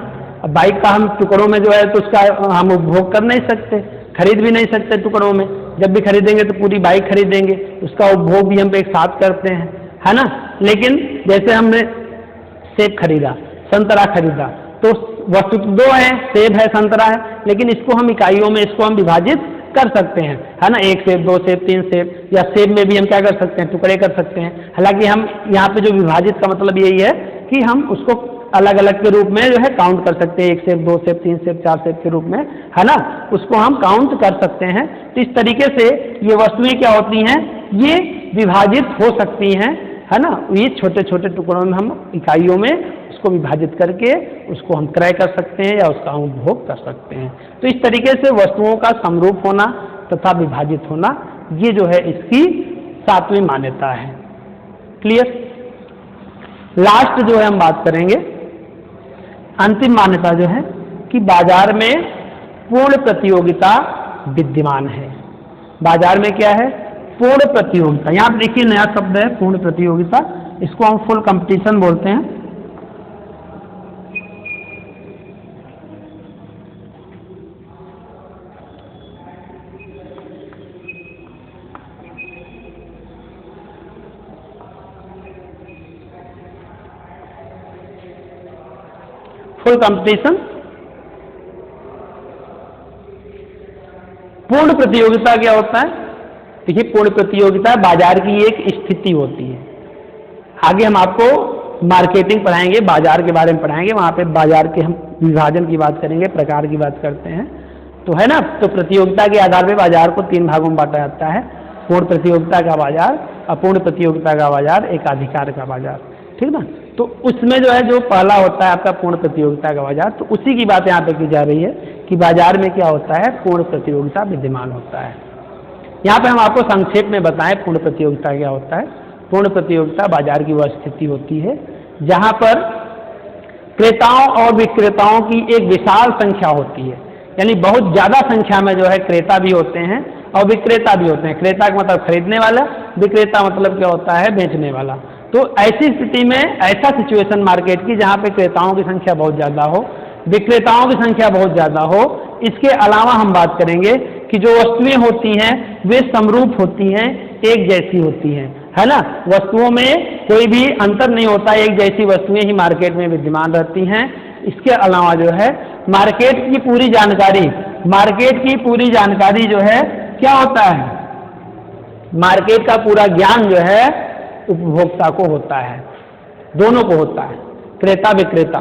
अब बाइक का हम टुकड़ों में जो है तो उसका हम उपभोग कर नहीं सकते, खरीद भी नहीं सकते टुकड़ों में। जब भी खरीदेंगे तो पूरी बाइक खरीदेंगे, उसका उपभोग भी हम एक साथ करते हैं, है ना। लेकिन जैसे हमने सेब खरीदा, संतरा खरीदा, तो वस्तु तो दो है, सेब है, संतरा है, लेकिन इसको हम इकाइयों में इसको हम विभाजित कर सकते हैं, है ना। एक सेब, दो सेब, तीन सेब, या सेब में भी हम क्या कर सकते हैं? टुकड़े कर सकते हैं। हालांकि हम यहाँ पे जो विभाजित का मतलब यही है कि हम उसको अलग अलग के रूप में जो है काउंट कर सकते हैं। एक सेब, दो सेब, तीन सेब, चार सेब के रूप में, है ना, उसको हम काउंट कर सकते हैं। तो इस तरीके से ये वस्तुएं क्या होती हैं? ये विभाजित हो सकती हैं, है ना। ये छोटे छोटे टुकड़ों में हम इकाइयों में उसको विभाजित करके उसको हम क्रय कर सकते हैं या उसका हम उपभोग कर सकते हैं। तो इस तरीके से वस्तुओं का समरूप होना तथा विभाजित होना, ये जो है इसकी सातवीं मान्यता है। क्लियर? लास्ट जो है हम बात करेंगे, अंतिम मान्यता जो है कि बाजार में पूर्ण प्रतियोगिता विद्यमान है। बाजार में क्या है? पूर्ण प्रतियोगिता। यहां पर देखिए नया शब्द है पूर्ण प्रतियोगिता, इसको हम फुल कंपटीशन बोलते हैं। फुल कंपटीशन, पूर्ण प्रतियोगिता क्या होता है? देखिए, पूर्ण प्रतियोगिता बाजार की एक स्थिति होती है। आगे हम आपको मार्केटिंग पढ़ाएंगे, बाजार के बारे में पढ़ाएंगे, वहां पे बाजार के हम विभाजन की बात करेंगे, प्रकार की बात करते हैं, तो है ना। तो प्रतियोगिता के आधार पर बाजार को तीन भागों में बांटा जाता है: पूर्ण प्रतियोगिता का बाजार, अपूर्ण प्रतियोगिता का बाजार, एकाधिकार का बाजार, ठीक ना। तो उसमें जो है जो पहला होता है आपका पूर्ण प्रतियोगिता का बाजार, तो उसी की बात यहाँ पे की जा रही है कि बाजार में क्या होता है? पूर्ण प्रतियोगिता विद्यमान होता है। यहाँ पे हम आपको संक्षेप में बताएं पूर्ण प्रतियोगिता क्या होता है। पूर्ण प्रतियोगिता बाजार की वह स्थिति होती है जहाँ पर क्रेताओं और विक्रेताओं की एक विशाल संख्या होती है, यानी बहुत ज्यादा संख्या में जो है क्रेता भी होते हैं और विक्रेता भी होते हैं। क्रेता का मतलब खरीदने वाला, विक्रेता मतलब क्या होता है? बेचने वाला। तो ऐसी स्थिति में, ऐसा सिचुएशन मार्केट की जहाँ पे क्रेताओं की संख्या बहुत ज़्यादा हो, विक्रेताओं की संख्या बहुत ज़्यादा हो। इसके अलावा हम बात करेंगे कि जो वस्तुएं होती हैं वे समरूप होती हैं, एक जैसी होती हैं, है ना। वस्तुओं में कोई भी अंतर नहीं होता, एक जैसी वस्तुएं ही मार्केट में विद्यमान रहती हैं। इसके अलावा जो है मार्केट की पूरी जानकारी, मार्केट की पूरी जानकारी जो है क्या होता है? मार्केट का पूरा ज्ञान जो है उपभोक्ता को होता है, दोनों को होता है, क्रेता विक्रेता।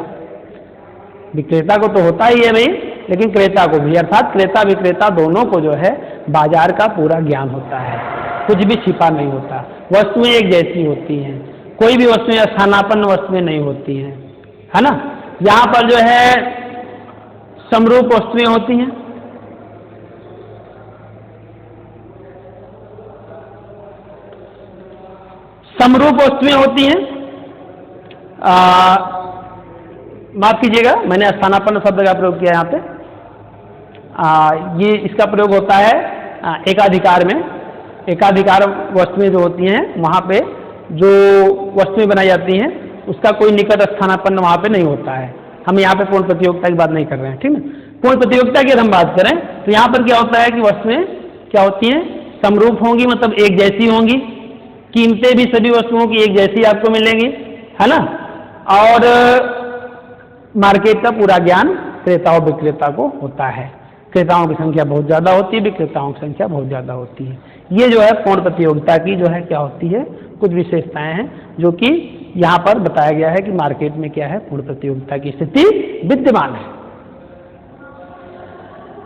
विक्रेता को तो होता ही है भाई, लेकिन क्रेता को भी, अर्थात क्रेता विक्रेता दोनों को जो है बाजार का पूरा ज्ञान होता है। कुछ भी छिपा नहीं होता, वस्तुएं एक जैसी होती हैं, कोई भी वस्तुएं स्थानापन्न वस्तुएं नहीं होती हैं, है ना। यहाँ पर जो है समरूप वस्तुएं होती हैं, समरूप वस्तुएं होती हैं। माफ कीजिएगा, मैंने स्थानापन्न शब्द का प्रयोग किया यहाँ पे। ये इसका प्रयोग होता है एकाधिकार में। एकाधिकार वस्तुएं जो होती हैं वहाँ पे जो वस्तुएं बनाई जाती हैं उसका कोई निकट स्थानापन्न वहाँ पे नहीं होता है। हम यहाँ पे पूर्ण प्रतियोगिता की बात नहीं कर रहे हैं, ठीक है। पूर्ण प्रतियोगिता की अगर हम बात करें तो यहाँ पर क्या होता है कि वस्तुएं क्या होती हैं, समरूप होंगी, मतलब एक जैसी होंगी, कीमतें भी सभी वस्तुओं की एक जैसी आपको मिलेंगी, है ना। और मार्केट का पूरा ज्ञान क्रेता और विक्रेता को होता है। क्रेताओं की संख्या बहुत ज़्यादा होती है, विक्रेताओं की संख्या बहुत ज़्यादा होती है। ये जो है पूर्ण प्रतियोगिता की जो है क्या होती है, कुछ विशेषताएं हैं जो कि यहाँ पर बताया गया है कि मार्केट में क्या है, पूर्ण प्रतियोगिता की स्थिति विद्यमान है।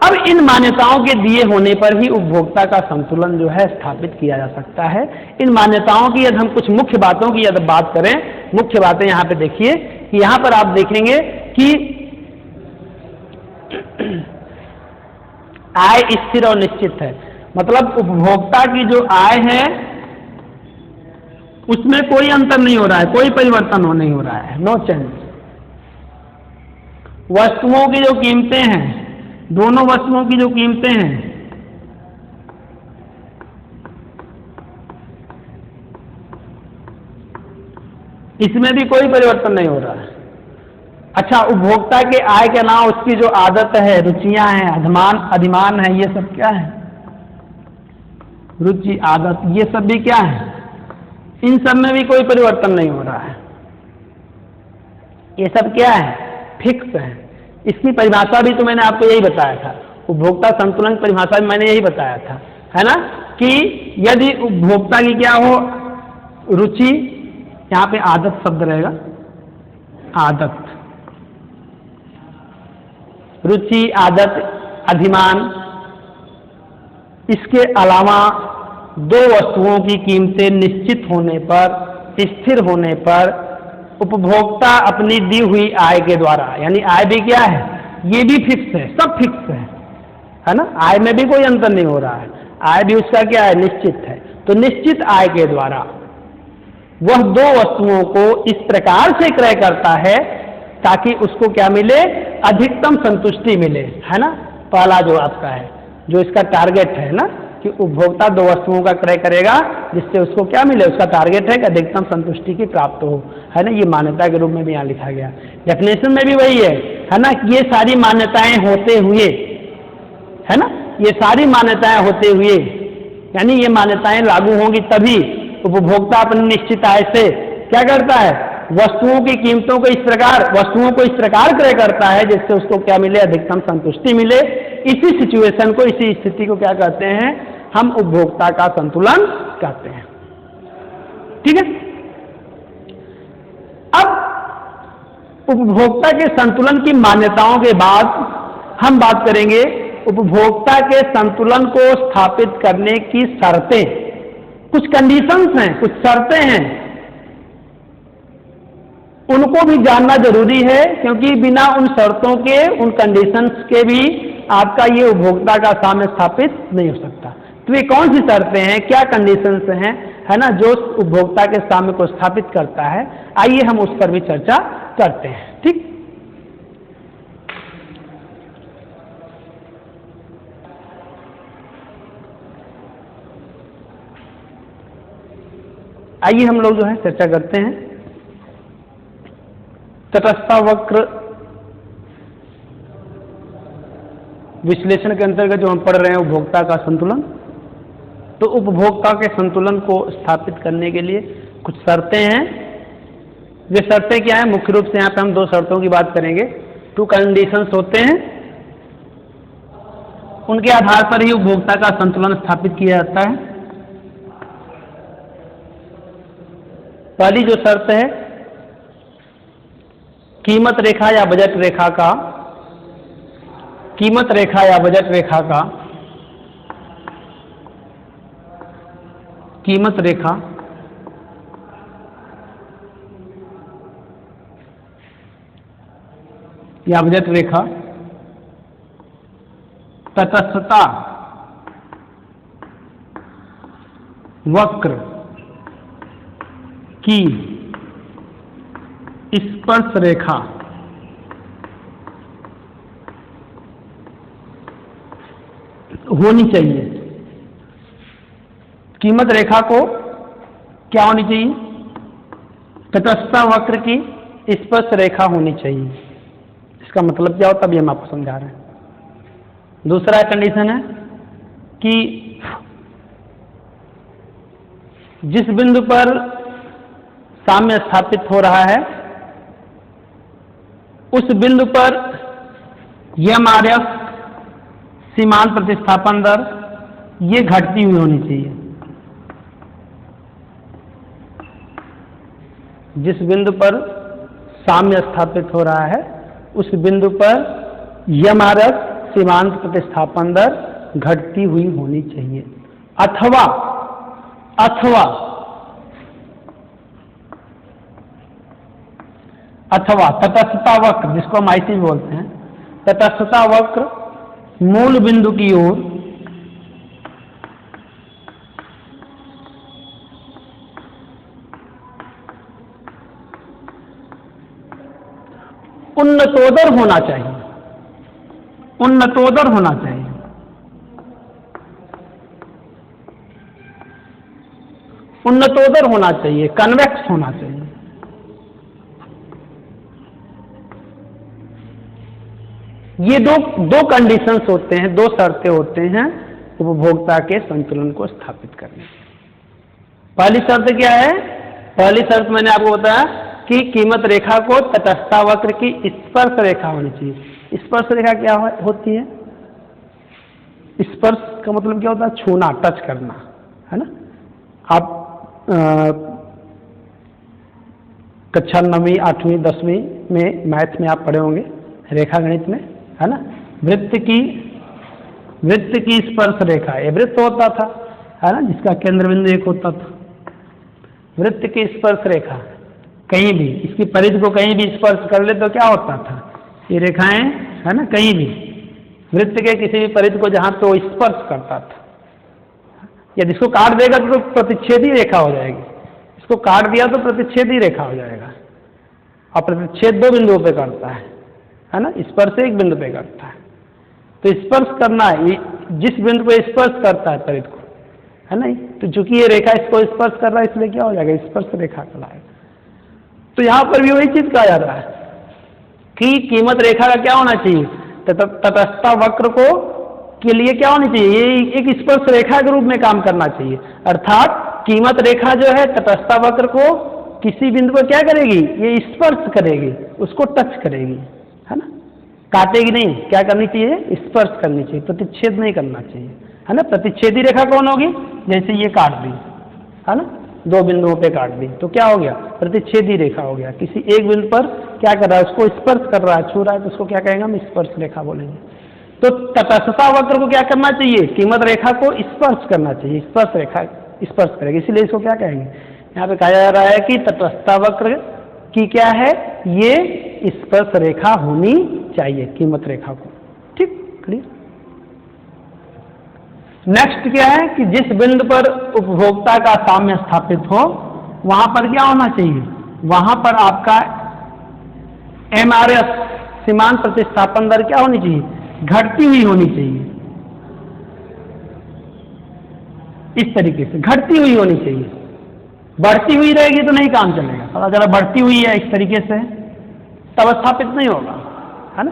अब इन मान्यताओं के दिए होने पर ही उपभोक्ता का संतुलन जो है स्थापित किया जा सकता है। इन मान्यताओं की यदि हम कुछ मुख्य बातों की यदि बात करें, मुख्य बातें यहाँ पे देखिए कि यहाँ पर आप देखेंगे कि आय स्थिर और निश्चित है, मतलब उपभोक्ता की जो आय है उसमें कोई अंतर नहीं हो रहा है, कोई परिवर्तन नहीं हो रहा है, नो चेंज। वस्तुओं की जो कीमतें हैं, दोनों वस्तुओं की जो कीमतें हैं इसमें भी कोई परिवर्तन नहीं हो रहा है। अच्छा, उपभोक्ता के आय के अलावा उसकी जो आदत है, रुचियां हैं, अधिमान है, ये सब क्या है, रुचि, आदत, ये सब भी क्या है, इन सब में भी कोई परिवर्तन नहीं हो रहा है। ये सब क्या है, फिक्स है। इसकी परिभाषा भी तो मैंने आपको यही बताया था, उपभोक्ता संतुलन की परिभाषा भी मैंने यही बताया था, है ना, कि यदि उपभोक्ता की क्या हो, रुचि, यहाँ पे आदत शब्द रहेगा, आदत, रुचि, आदत, अधिमान, इसके अलावा दो वस्तुओं की कीमतें निश्चित होने पर, स्थिर होने पर उपभोक्ता अपनी दी हुई आय के द्वारा, यानी आय भी क्या है, ये भी फिक्स है, सब फिक्स है ना, आय में भी कोई अंतर नहीं हो रहा है, आय भी उसका क्या है, निश्चित है। तो निश्चित आय के द्वारा वह दो वस्तुओं को इस प्रकार से क्रय करता है ताकि उसको क्या मिले, अधिकतम संतुष्टि मिले, है ना। पहला जो आपका है, जो इसका टारगेट है ना, कि उपभोक्ता दो वस्तुओं का क्रय करेगा जिससे उसको क्या मिले, उसका टारगेट है कि अधिकतम संतुष्टि की प्राप्त हो, है ना। ये मान्यता के रूप में भी यहाँ लिखा गया, डेफिनेशन में भी वही है ना। ये सारी मान्यताएं होते हुए, है ना, ये सारी मान्यताएं होते हुए, यानी ये मान्यताएं लागू होंगी तभी उपभोक्ता अपनी निश्चित आय से क्या करता है, वस्तुओं की कीमतों को इस प्रकार क्रय करता है जिससे उसको क्या मिले, अधिकतम संतुष्टि मिले। इसी सिचुएशन को, इसी स्थिति को क्या कहते हैं, हम उपभोक्ता का संतुलन कहते हैं, ठीक है। अब उपभोक्ता के संतुलन की मान्यताओं के बाद हम बात करेंगे उपभोक्ता के संतुलन को स्थापित करने की शर्तें। कुछ कंडीशंस हैं, कुछ शर्तें हैं, उनको भी जानना जरूरी है, क्योंकि बिना उन शर्तों के, उन कंडीशंस के भी आपका ये उपभोक्ता का साम्य स्थापित नहीं हो सकता। तो ये कौन सी शर्तें हैं, क्या कंडीशंस हैं, है ना, जो उपभोक्ता के साम्य को स्थापित करता है। आइए हम उस पर भी चर्चा करते हैं, ठीक। आइए हम लोग जो है चर्चा करते हैं तटस्थता वक्र विश्लेषण के अंतर्गत जो हम पढ़ रहे हैं उपभोक्ता का संतुलन। तो उपभोक्ता के संतुलन को स्थापित करने के लिए कुछ शर्तें हैं। ये शर्तें क्या है, मुख्य रूप से यहाँ पे हम दो शर्तों की बात करेंगे। टू कंडीशंस होते हैं, उनके आधार पर ही उपभोक्ता का संतुलन स्थापित किया जाता है। पहली जो शर्त है, कीमत रेखा या बजट रेखा का, कीमत रेखा या बजट रेखा का कीमत रेखा या बजट रेखा तटस्थता वक्र की स्पर्श रेखा होनी चाहिए। कीमत रेखा को क्या होनी चाहिए? तटस्थता वक्र की स्पर्श रेखा होनी चाहिए। इसका मतलब क्या होता है अभी हम आपको समझा रहे हैं। दूसरा कंडीशन है कि जिस बिंदु पर साम्य स्थापित हो रहा है उस बिंदु पर यम आर एफ सीमांत प्रतिस्थापन दर ये घटती हुई होनी चाहिए। जिस बिंदु पर साम्य स्थापित हो रहा है उस बिंदु पर यम आर एफ सीमांत प्रतिस्थापन दर घटती हुई होनी चाहिए। अथवा तटस्थता वक्र, जिसको हम आईसी बोलते हैं, तटस्थता वक्र मूल बिंदु की ओर उन्नतोदर होना चाहिए। उन्नतोदर होना चाहिए। उन्नतोदर होना चाहिए, कन्वेक्स होना चाहिए। ये दो कंडीशंस होते हैं, दो शर्तें होते हैं उपभोक्ता के संतुलन को स्थापित करने की। पहली शर्त क्या है? पहली शर्त मैंने आपको बताया कि कीमत रेखा को तटस्थता वक्र की स्पर्श रेखा होनी चाहिए। स्पर्श रेखा क्या होती है? स्पर्श का मतलब क्या होता है? छूना, टच करना, है ना। आप कक्षा 9वीं 8वीं 10वीं में मैथ में आप पढ़े होंगे, रेखा गणित में, है ना। वृत्त की स्पर्श रेखा, ये वृत्त होता था, है ना, जिसका केंद्र बिंदु एक होता था। वृत्त की स्पर्श रेखा कहीं भी, इसकी परिधि को कहीं भी स्पर्श कर ले तो क्या होता था? ये रेखाएं, है ना, कहीं भी वृत्त के किसी भी परिधि को जहां तो स्पर्श करता था, या जिसको काट देगा तो प्रतिच्छेदी रेखा हो जाएगी। इसको काट दिया तो प्रतिच्छेदी रेखा हो जाएगा। और प्रतिच्छेद दो बिंदुओं पे करता है ना, स्पर्श एक बिंदु पे करता है। तो स्पर्श करना है, जिस बिंदु पे स्पर्श करता है परिधि को, है ना, तो चूंकि ये रेखा इसको स्पर्श कर रहा है इसलिए क्या हो जाएगा? स्पर्श रेखा कहलाएगा। तो यहां पर भी वही चीज कहा जा रहा है कि कीमत रेखा का क्या होना चाहिए? तटस्थता वक्र को के लिए क्या होनी चाहिए? ये एक स्पर्श रेखा के रूप में काम करना चाहिए। अर्थात कीमत रेखा जो है तटस्थता वक्र को किसी बिंदु पर क्या करेगी? ये स्पर्श करेगी, उसको टच करेगी, है ना, काटेगी नहीं। क्या करनी चाहिए? स्पर्श करनी चाहिए, प्रतिच्छेद नहीं करना चाहिए, है ना। प्रतिच्छेदी रेखा कौन होगी? जैसे ये काट दी, है ना, दो बिंदुओं पे काट दी तो क्या हो गया? प्रतिच्छेदी रेखा हो गया। किसी एक बिंदु पर क्या कर रहा है? उसको स्पर्श कर रहा है, छू रहा है, तो उसको क्या कहेंगे? हम स्पर्श रेखा बोलेंगे। तो तटस्थता वक्र को क्या करना चाहिए? कीमत रेखा को स्पर्श करना चाहिए। स्पर्श रेखा स्पर्श करेगी, इसीलिए इसको क्या कहेंगे? यहाँ पे कहा जा रहा है कि तटस्थता वक्र की क्या है? ये स्पर्श रेखा होनी चाहिए कीमत रेखा को। ठीक, क्लियर। नेक्स्ट क्या है कि जिस बिंदु पर उपभोक्ता का साम्य स्थापित हो वहां पर क्या होना चाहिए? वहां पर आपका एमआरएस सीमांत प्रतिस्थापन दर क्या होनी चाहिए? घटती हुई होनी चाहिए। इस तरीके से घटती हुई होनी चाहिए। बढ़ती हुई रहेगी तो नहीं काम चलेगा। पता चला बढ़ती हुई है इस तरीके से तब स्थापित नहीं होगा, है ना।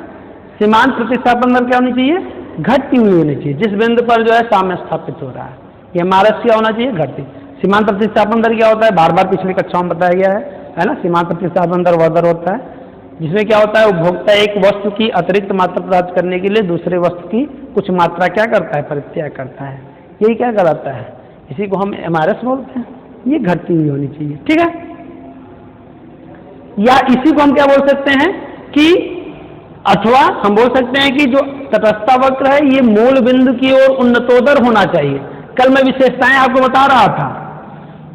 सीमांत प्रतिस्थापन दर क्या होनी चाहिए? घटती हुई होनी चाहिए। जिस बिंदु पर जो है साम्य स्थापित हो रहा है, ये एमआरएस क्या होना चाहिए? घटती। सीमांत प्रतिस्थापन दर क्या होता है? बार बार पिछली कक्षाओं में बताया गया है ना। सीमांत प्रतिस्थापन दर वह दर होता है जिसमें क्या होता है? उपभोक्ता एक वस्तु की अतिरिक्त मात्रा प्राप्त करने के लिए दूसरे वस्तु की कुछ मात्रा क्या करता है? परित्याग करता है। यही क्या कराता है? इसी को हम एमआरएस बोलते हैं। ये घटती हुई होनी चाहिए, ठीक है। या इसी को हम क्या बोल सकते हैं कि अथवा हम बोल सकते हैं कि जो तटस्थता वक्र है ये मूल बिंदु की ओर उन्नतोदर होना चाहिए। कल मैं विशेषताएं आपको बता रहा था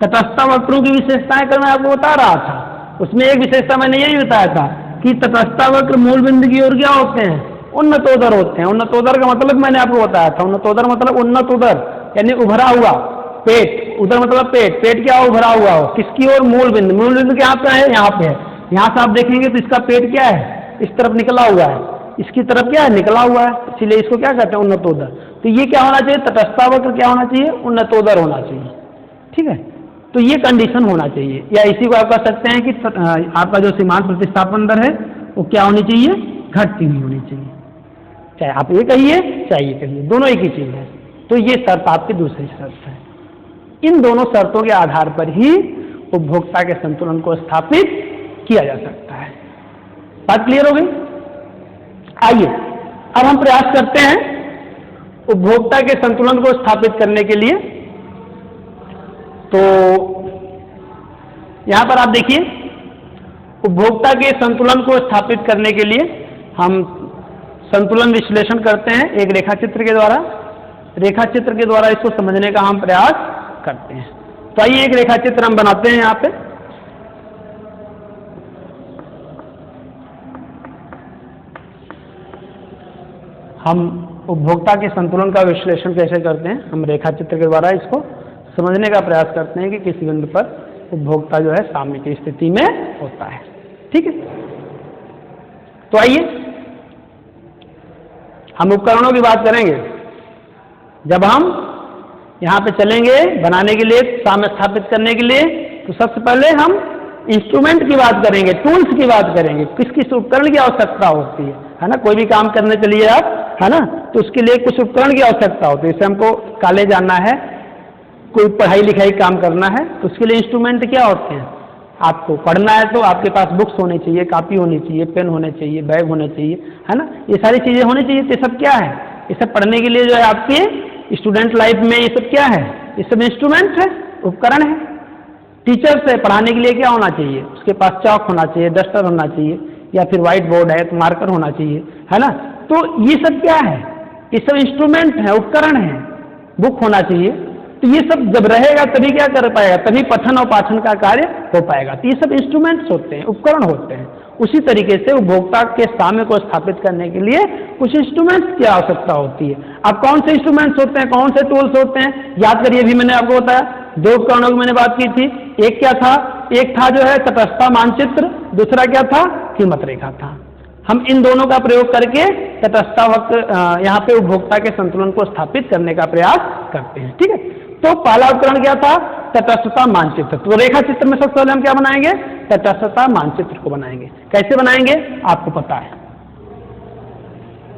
तटस्थ वक्रों की विशेषताएं कल मैं आपको बता रहा था, उसमें एक विशेषता मैंने यही बताया था कि तटस्थ वक्र मूल बिंदु की ओर क्या होते हैं, उन्नतोदर होते हैं। उन्नतोदर का मतलब मैंने आपको बताया था, उन्नतोदर मतलब उन्नत उदर, यानी उभरा हुआ पेट, उदर मतलब पेट, पेट क्या उभरा हुआ हो, किसकी ओर, मूल बिंदु। मूल बिंदु क्या पे है, यहाँ पे है, यहाँ से आप देखेंगे तो इसका पेट क्या है, इस तरफ निकला हुआ है, इसकी तरफ क्या है, निकला हुआ है, इसीलिए इसको क्या कहते हैं, उन्नतोदर। तो ये क्या होना चाहिए, तटस्थ वक्र क्या होना चाहिए, उन्नतोदर होना चाहिए। ठीक है, तो ये कंडीशन होना चाहिए, या इसी को आप कह सकते हैं कि आपका जो सीमांत प्रतिस्थापन दर है वो क्या होनी चाहिए, घटती हुई होनी चाहिए। चाहे आप ये कहिए चाहे ये कहिए, दोनों एक ही चीज है। तो ये शर्त आपकी दूसरी शर्त है। इन दोनों शर्तों के आधार पर ही उपभोक्ता के संतुलन को स्थापित किया जा सकता है। बात क्लियर हो गई? आइए अब हम प्रयास करते हैं उपभोक्ता के संतुलन को स्थापित करने के लिए। तो यहां पर आप देखिए, उपभोक्ता के संतुलन को स्थापित करने के लिए हम संतुलन विश्लेषण करते हैं एक रेखाचित्र के द्वारा। रेखाचित्र के द्वारा इसको समझने का हम प्रयास करते हैं। तो आइए एक रेखाचित्र हम बनाते हैं यहां पे। हम उपभोक्ता के संतुलन का विश्लेषण कैसे करते हैं, हम रेखाचित्र के द्वारा इसको समझने का प्रयास करते हैं कि किसी बिंदु पर उपभोक्ता जो है साम्य की स्थिति में होता है। ठीक है, तो आइए हम उपकरणों की बात करेंगे। जब हम यहां पे चलेंगे बनाने के लिए, साम्य स्थापित करने के लिए, तो सबसे पहले हम इंस्ट्रूमेंट की बात करेंगे, टूल्स की बात करेंगे, किस किस उपकरण की आवश्यकता होती है ना। कोई भी काम करने के लिए आप, है ना, तो उसके लिए कुछ उपकरण की आवश्यकता होती है। जैसे हमको कॉलेज जाना है, कोई पढ़ाई लिखाई काम करना है, तो उसके लिए इंस्ट्रूमेंट क्या होते हैं, आपको पढ़ना है तो आपके पास बुक्स होने चाहिए, कॉपी होनी चाहिए, पेन होने चाहिए, बैग होने चाहिए, है ना, ये सारी चीजें होनी चाहिए। तो ये सब क्या है, ये सब पढ़ने के लिए जो है आपके स्टूडेंट लाइफ में ये सब क्या है, ये सब इंस्ट्रूमेंट है, उपकरण है। टीचर से पढ़ाने के लिए क्या होना चाहिए, उसके पास चौक होना चाहिए, डस्टर होना चाहिए, या फिर व्हाइट बोर्ड है तो मार्कर होना चाहिए, है ना। तो ये सब क्या है, ये सब इंस्ट्रूमेंट है, उपकरण है। बुक होना चाहिए, तो ये सब जब रहेगा तभी क्या कर पाएगा, तभी पठन और पाठन का कार्य हो पाएगा। तो ये सब इंस्ट्रूमेंट्स होते हैं, उपकरण होते हैं। उसी तरीके से उपभोक्ता के साम्य को स्थापित करने के लिए कुछ इंस्ट्रूमेंट्स की आवश्यकता होती है। अब कौन से इंस्ट्रूमेंट्स होते हैं, कौन से टूल्स होते हैं, याद करिए, अभी मैंने आपको बताया दो उपकरणों की मैंने बात की थी। एक क्या था, एक था जो है तटस्थता मानचित्र, दूसरा क्या था, कीमत रेखा था। हम इन दोनों का प्रयोग करके तटस्थता वक्र यहाँ पे उपभोक्ता के संतुलन को स्थापित करने का प्रयास करते हैं। ठीक है, तो पहला उपकरण क्या था, तटस्थता मानचित्र। तो रेखा चित्र में सबसे पहले हम क्या बनाएंगे, तटस्थता मानचित्र को बनाएंगे। कैसे बनाएंगे आपको पता है,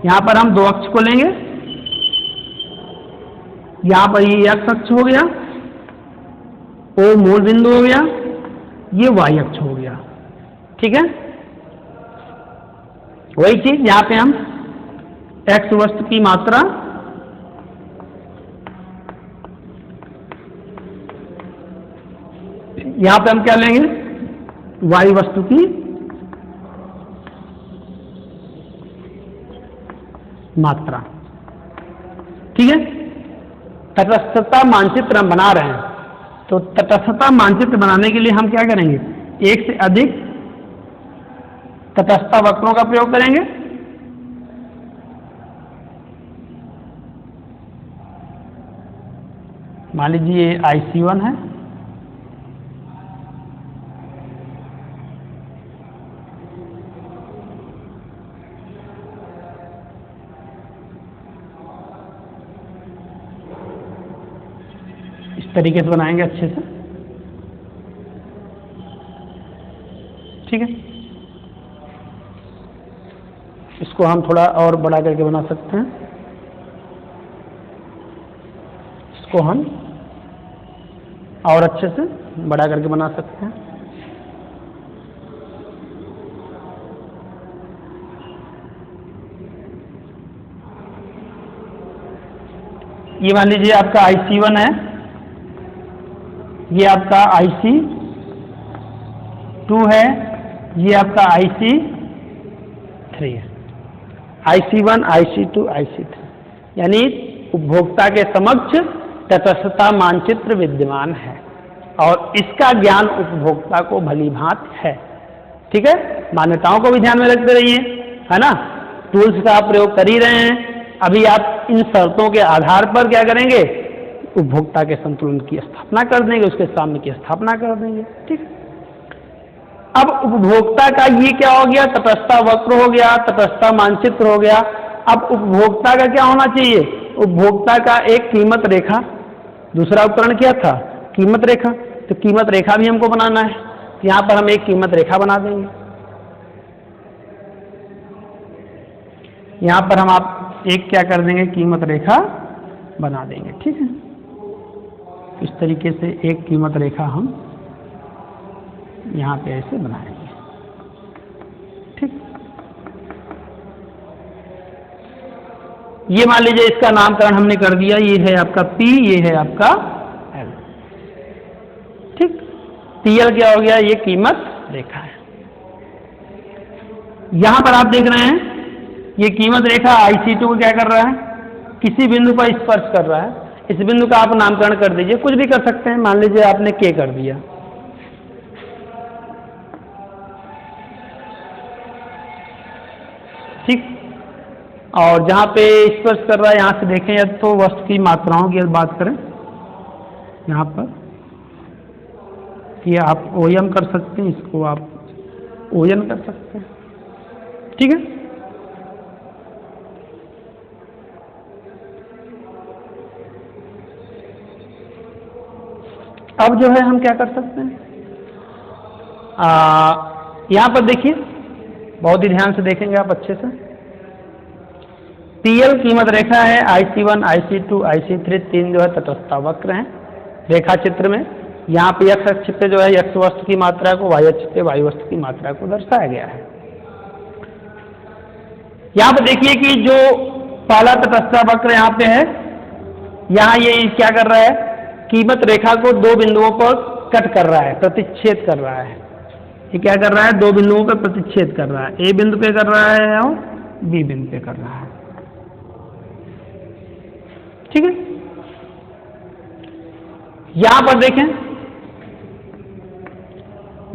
यहां पर हम दो अक्ष को लेंगे, यहां पर ये एक्स अक्ष हो गया, ओ मूल बिंदु हो गया, ये वाई अक्ष हो गया। ठीक है, वही चीज यहां पे हम एक्स वस्तु की मात्रा, यहां पे हम क्या लेंगे, वाई वस्तु की मात्रा। ठीक है, तटस्थता मानचित्र हम बना रहे हैं, तो तटस्थता मानचित्र बनाने के लिए हम क्या करेंगे, एक से अधिक तटस्थ वक्रों का प्रयोग करेंगे। मान लीजिए ये IC1 है, इस तरीके से बनाएंगे अच्छे से। ठीक है, इसको हम थोड़ा और बड़ा करके बना सकते हैं, इसको हम और अच्छे से बड़ा करके बना सकते हैं। ये मान लीजिए आपका IC1 है, ये आपका IC2 है, ये आपका IC3 है। IC1, IC2, IC3, यानी उपभोक्ता के समक्ष तटस्थता मानचित्र विद्यमान है। और इसका ज्ञान उपभोक्ता को भलीभांति है। ठीक है, मान्यताओं को भी ध्यान में रखते रहिए, है ना। टूल्स का आप प्रयोग कर ही रहे हैं, अभी आप इन शर्तों के आधार पर क्या करेंगे, उपभोक्ता के संतुलन की स्थापना कर देंगे, उसके साम्य की स्थापना कर देंगे। ठीक, अब उपभोक्ता का ये क्या हो गया, तटस्थता वक्र हो गया, तटस्थता मानचित्र हो गया। अब उपभोक्ता का क्या होना चाहिए, उपभोक्ता का एक कीमत रेखा, दूसरा उपकरण क्या था, कीमत रेखा। तो कीमत रेखा भी हमको बनाना है, यहां पर हम एक कीमत रेखा बना देंगे। यहां पर हम आप एक क्या कर देंगे, कीमत रेखा बना देंगे। ठीक है, इस तरीके से एक कीमत रेखा हम यहां पे ऐसे बनाएंगे। ठीक, ये मान लीजिए इसका नामकरण हमने कर दिया, ये है आपका P, ये है आपका L। ठीक, TL क्या हो गया, ये कीमत रेखा है। यहां पर आप देख रहे हैं ये कीमत रेखा IC2 को क्या कर रहा है, किसी बिंदु पर स्पर्श कर रहा है। इस बिंदु का आप नामकरण कर दीजिए, कुछ भी कर सकते हैं, मान लीजिए आपने K कर दिया। ठीक, और जहां पे स्पर्श कर रहा है यहां से देखें, या तो वस्तु की मात्राओं की बात करें, यहां पर ये आप OM कर सकते हैं, इसको आप ON कर सकते हैं। ठीक है, अब जो है हम क्या कर सकते हैं, यहां पर देखिए, बहुत ही ध्यान से देखेंगे आप अच्छे से। TL कीमत रेखा है, IC1, IC2, IC3 तीन जो है तटस्थता वक्र हैं रेखा चित्र में। यहाँ पे x अक्ष पे जो है x वस्तु की मात्रा को, y अक्ष पे y वस्तु की मात्रा को दर्शाया गया है। यहाँ पे देखिए कि जो पहला तटस्थता वक्र यहाँ पे है, यहाँ ये क्या कर रहा है, कीमत रेखा को दो बिंदुओं पर कट कर रहा है, प्रतिच्छेद कर रहा है। ये क्या कर रहा है, दो बिंदुओं पर प्रतिच्छेद कर रहा है, A बिंदु पे कर रहा है और B बिंदु पे कर रहा है। ठीक है, यहां पर देखें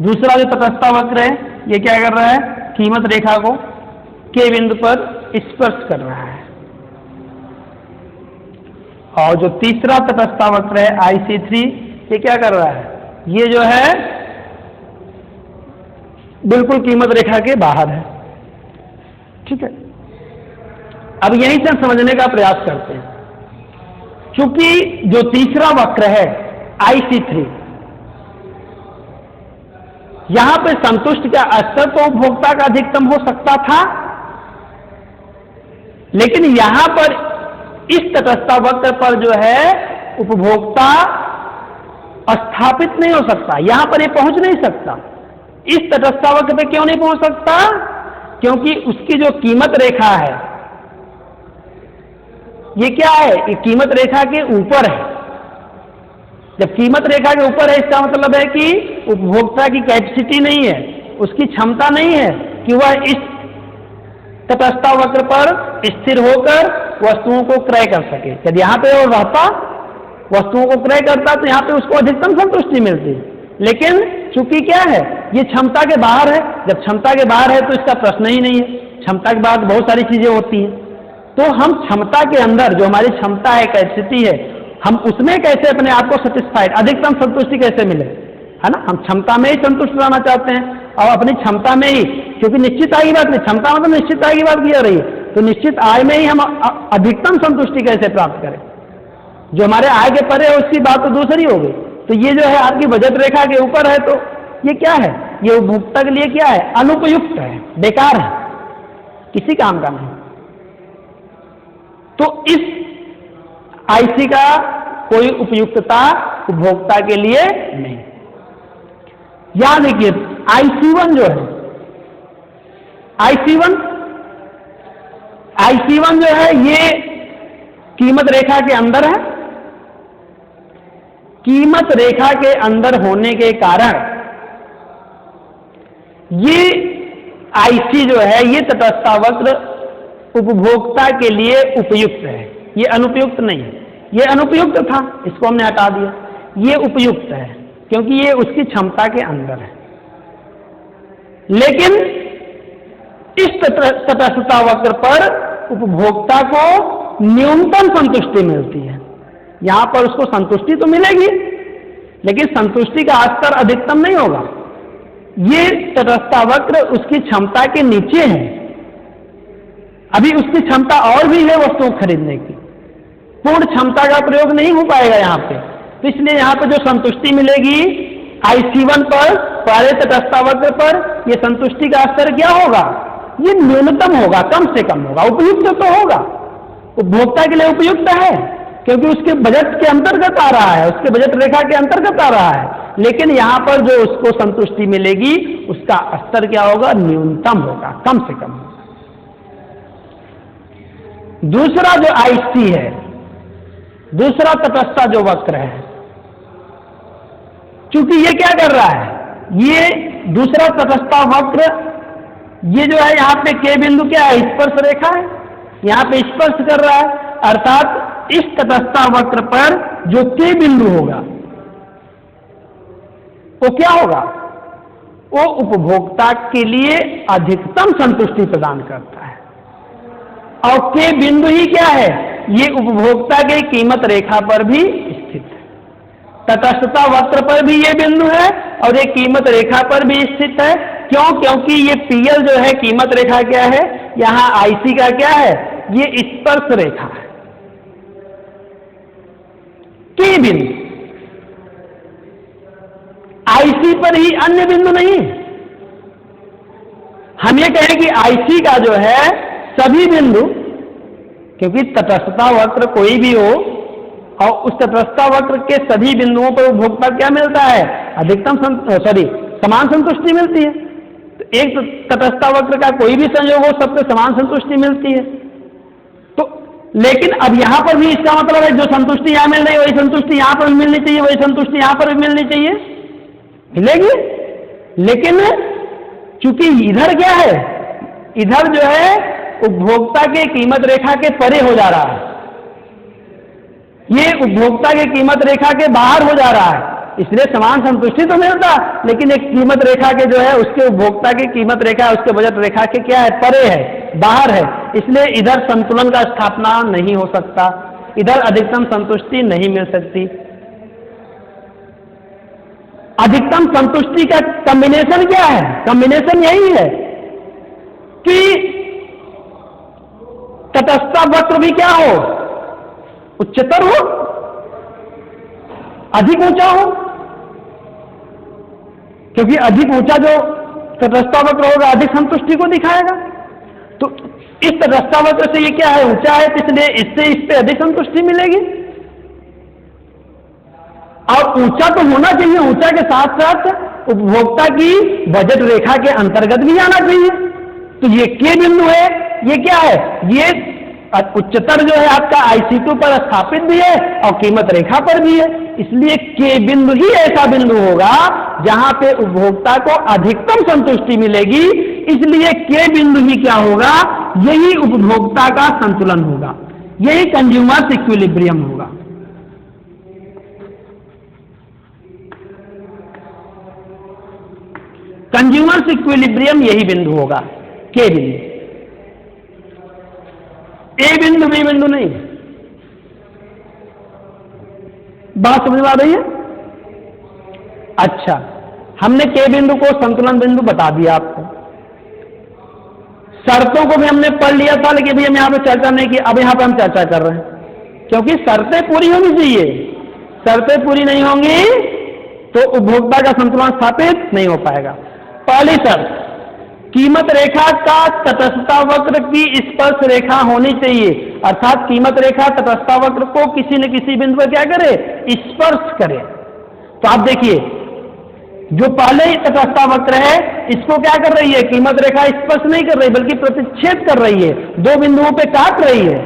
दूसरा जो तटस्थता वक्र है, ये क्या कर रहा है, कीमत रेखा को K बिंदु पर स्पर्श कर रहा है। और जो तीसरा तटस्थता वक्र है IC3, ये क्या कर रहा है, ये जो है बिल्कुल कीमत रेखा के बाहर है। ठीक है, अब यहीं से समझने का प्रयास करते हैं। क्योंकि जो तीसरा वक्र है IC3, यहां पे संतुष्ट का स्तर तो उपभोक्ता का अधिकतम हो सकता था, लेकिन यहां पर इस तटस्थता वक्र पर जो है उपभोक्ता स्थापित नहीं हो सकता, यहां पर ये पहुंच नहीं सकता। इस तटस्थता वक्र पे क्यों नहीं पहुंच सकता, क्योंकि उसकी जो कीमत रेखा है, ये क्या है, ये कीमत रेखा के ऊपर है। जब कीमत रेखा के ऊपर है, इसका मतलब है कि उपभोक्ता की कैपेसिटी नहीं है, उसकी क्षमता नहीं है कि वह इस तटस्थता वक्र पर स्थिर होकर वस्तुओं को क्रय कर सके। यदि यहाँ पे वो रहता, वस्तुओं को क्रय करता, तो यहाँ पे उसको अधिकतम संतुष्टि मिलती। लेकिन चूंकि क्या है, ये क्षमता के बाहर है। जब क्षमता के बाहर है तो इसका प्रश्न ही नहीं है। क्षमता के बाद बहुत सारी चीजें होती हैं, तो हम क्षमता के अंदर जो हमारी क्षमता है, कैपेसिटी है, हम उसमें कैसे अपने आप को सेटिस्फाइड, अधिकतम संतुष्टि कैसे मिले, है ना। हम क्षमता में ही संतुष्ट रहना चाहते हैं और अपनी क्षमता में ही, क्योंकि निश्चित आय की बात नहीं, क्षमता मतलब निश्चित आय की बात की जा रही है, तो निश्चित आय में ही हम अधिकतम संतुष्टि कैसे प्राप्त करें। जो हमारे आय के परे है उसकी बात तो दूसरी हो गई। तो ये जो है आपकी बजट रेखा के ऊपर है, तो ये क्या है, ये उपभोक्ता के लिए क्या है, अनुपयुक्त है, बेकार है, किसी काम का नहीं। तो इस IC का कोई उपयुक्तता उपभोक्ता के लिए नहीं। याद देखिए IC1 जो है, IC1 जो है ये कीमत रेखा के अंदर है। कीमत रेखा के अंदर होने के कारण ये IC जो है, ये तटस्थता वक्र उपभोक्ता के लिए उपयुक्त है, ये अनुपयुक्त नहीं है। ये अनुपयुक्त था, इसको हमने हटा दिया, ये उपयुक्त है। क्योंकि ये उसकी क्षमता के अंदर है। लेकिन इस तटस्थता वक्र पर उपभोक्ता को न्यूनतम संतुष्टि मिलती है। यहां पर उसको संतुष्टि तो मिलेगी, लेकिन संतुष्टि का स्तर अधिकतम नहीं होगा। ये तटस्थता वक्र उसकी क्षमता के नीचे है, अभी उसकी क्षमता और भी है वस्तुओं खरीदने की, पूर्ण क्षमता का प्रयोग नहीं हो पाएगा यहां पे। तो इसलिए यहां पे जो संतुष्टि मिलेगी IC1 पर, पहले तटस्थता वक्र पर, ये संतुष्टि का स्तर क्या होगा? ये न्यूनतम होगा, कम से कम होगा। उपयुक्त तो होगा, उपभोक्ता के लिए उपयुक्त है, क्योंकि उसके बजट के अंतर्गत आ रहा है, उसके बजट रेखा के अंतर्गत आ रहा है। लेकिन यहां पर जो उसको संतुष्टि मिलेगी उसका स्तर क्या होगा? न्यूनतम होगा, कम से कम होगा। दूसरा जो IC है, दूसरा तटस्थता जो वक्र है, चूंकि ये क्या कर रहा है, ये दूसरा तटस्थता वक्र, ये जो है यहां पे K बिंदु क्या है? स्पर्श रेखा है, यहां पे स्पर्श कर रहा है। अर्थात इस तटस्थता वक्र पर जो K बिंदु होगा वो क्या होगा? वो उपभोक्ता के लिए अधिकतम संतुष्टि प्रदान करता है। और K बिंदु ही क्या है? ये उपभोक्ता के कीमत रेखा पर भी स्थित है। तटस्थता वक्र पर भी ये बिंदु है और ये कीमत रेखा पर भी स्थित है। क्यों? क्योंकि ये PL जो है कीमत रेखा क्या है, यहां IC का क्या है? ये स्पर्श रेखा है। K बिंदु IC पर ही, अन्य बिंदु नहीं। हम ये कहें कि IC का जो है सभी बिंदु, क्योंकि तटस्थता वक्र कोई भी हो और उस तटस्थता वक्र के सभी बिंदुओं पर उपभोक्ता क्या मिलता है? अधिकतम समान संतुष्टि मिलती है। तो एक तटस्थता वक्र का कोई भी संयोग हो, सबको समान संतुष्टि मिलती है। तो लेकिन अब यहां पर भी इसका मतलब है जो संतुष्टि यहां मिल रही है वही संतुष्टि यहां पर भी मिलनी चाहिए, वही संतुष्टि यहां पर भी मिलनी चाहिए, मिलेगी। लेकिन चूंकि इधर क्या है, इधर जो है उपभोक्ता के कीमत रेखा के परे हो जा रहा है, ये उपभोक्ता के कीमत रेखा के बाहर हो जा रहा है, इसलिए समान संतुष्टि तो मिलता, लेकिन एक कीमत रेखा के जो है उसके उपभोक्ता की कीमत रेखा उसके बजट रेखा के क्या है? परे है, बाहर है। इसलिए इधर संतुलन का स्थापना नहीं हो सकता, इधर अधिकतम संतुष्टि नहीं मिल सकती। अधिकतम संतुष्टि का कॉम्बिनेशन क्या है? कॉम्बिनेशन यही है कि तटस्थता वक्र भी क्या हो? उच्चतर हो, अधिक ऊंचा हो, क्योंकि अधिक ऊंचा जो तटस्थता वक्र होगा अधिक संतुष्टि को दिखाएगा। तो इस तटस्थता वक्र से ये क्या है? ऊंचा है, इसलिए इससे इस पे अधिक संतुष्टि मिलेगी। और ऊंचा तो होना चाहिए, ऊंचा के साथ साथ उपभोक्ता की बजट रेखा के अंतर्गत भी आना चाहिए। तो ये K बिंदु है, ये क्या है? ये उच्चतर जो है आपका IC2 पर स्थापित भी है और कीमत रेखा पर भी है। इसलिए K बिंदु ही ऐसा बिंदु होगा जहां पे उपभोक्ता को अधिकतम संतुष्टि मिलेगी। इसलिए K बिंदु ही क्या होगा? यही उपभोक्ता का संतुलन होगा, यही कंज्यूमर्स इक्विलिब्रियम होगा। कंज्यूमर्स इक्विलिब्रियम यही बिंदु होगा, K बिंदु। A बिंदु B बिंदु नहीं। बात समझ में आ रही है? अच्छा, हमने K बिंदु को संतुलन बिंदु बता दिया आपको। शर्तों को भी हमने पढ़ लिया था, लेकिन अभी हम यहां पे चर्चा नहीं की। अब यहां पे हम चर्चा कर रहे हैं, क्योंकि शर्तें पूरी होनी चाहिए। शर्तें पूरी नहीं होंगी तो उपभोक्ता का संतुलन स्थापित नहीं हो पाएगा। पहली शर्त, कीमत रेखा का तटस्थता वक्र की स्पर्श रेखा होनी चाहिए। अर्थात कीमत रेखा तटस्थता वक्र को किसी न किसी बिंदु पर क्या करे? स्पर्श करे। तो आप देखिए, जो पहले ही तटस्थता वक्र है इसको क्या कर रही है? कीमत रेखा स्पर्श नहीं कर रही, बल्कि प्रतिच्छेद कर रही है, दो बिंदुओं पे काट रही है।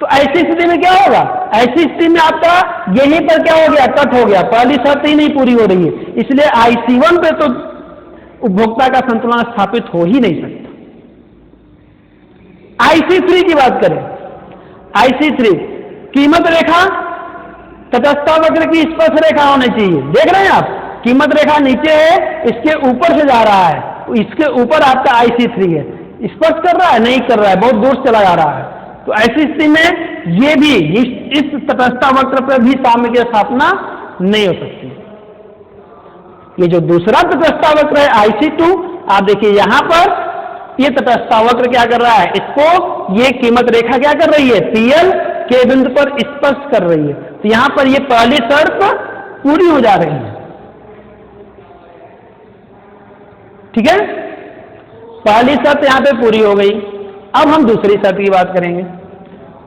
तो ऐसी स्थिति में क्या होगा? ऐसी स्थिति में आपका यहीं पर क्या हो गया? कट हो गया, पहली शर्त ही नहीं पूरी हो रही है। इसलिए IC1 पे तो उपभोक्ता का संतुलन स्थापित हो ही नहीं सकता। IC3 की बात करें, IC3 कीमत रेखा तटस्थता वक्र की स्पर्श रेखा होनी चाहिए। देख रहे हैं आप, कीमत रेखा नीचे है, इसके ऊपर से जा रहा है, तो इसके ऊपर आपका IC3 है, स्पर्श कर रहा है? नहीं कर रहा है, बहुत दूर से चला जा रहा है। तो ऐसी स्थिति में ये भी इस तटस्थता वक्र पर भी साम्य की स्थापना नहीं हो सकती। ये जो दूसरा तटस्थता वक्र है IC2, आप देखिए यहां पर ये तटस्थता वक्र क्या कर रहा है, इसको ये कीमत रेखा क्या कर रही है, PL के बिंदु पर स्पर्श कर रही है। तो यहां पर ये पहली शर्त पूरी हो जा रही है। ठीक है, पहली शर्त यहां पे पूरी हो गई। अब हम दूसरी शर्त की बात करेंगे।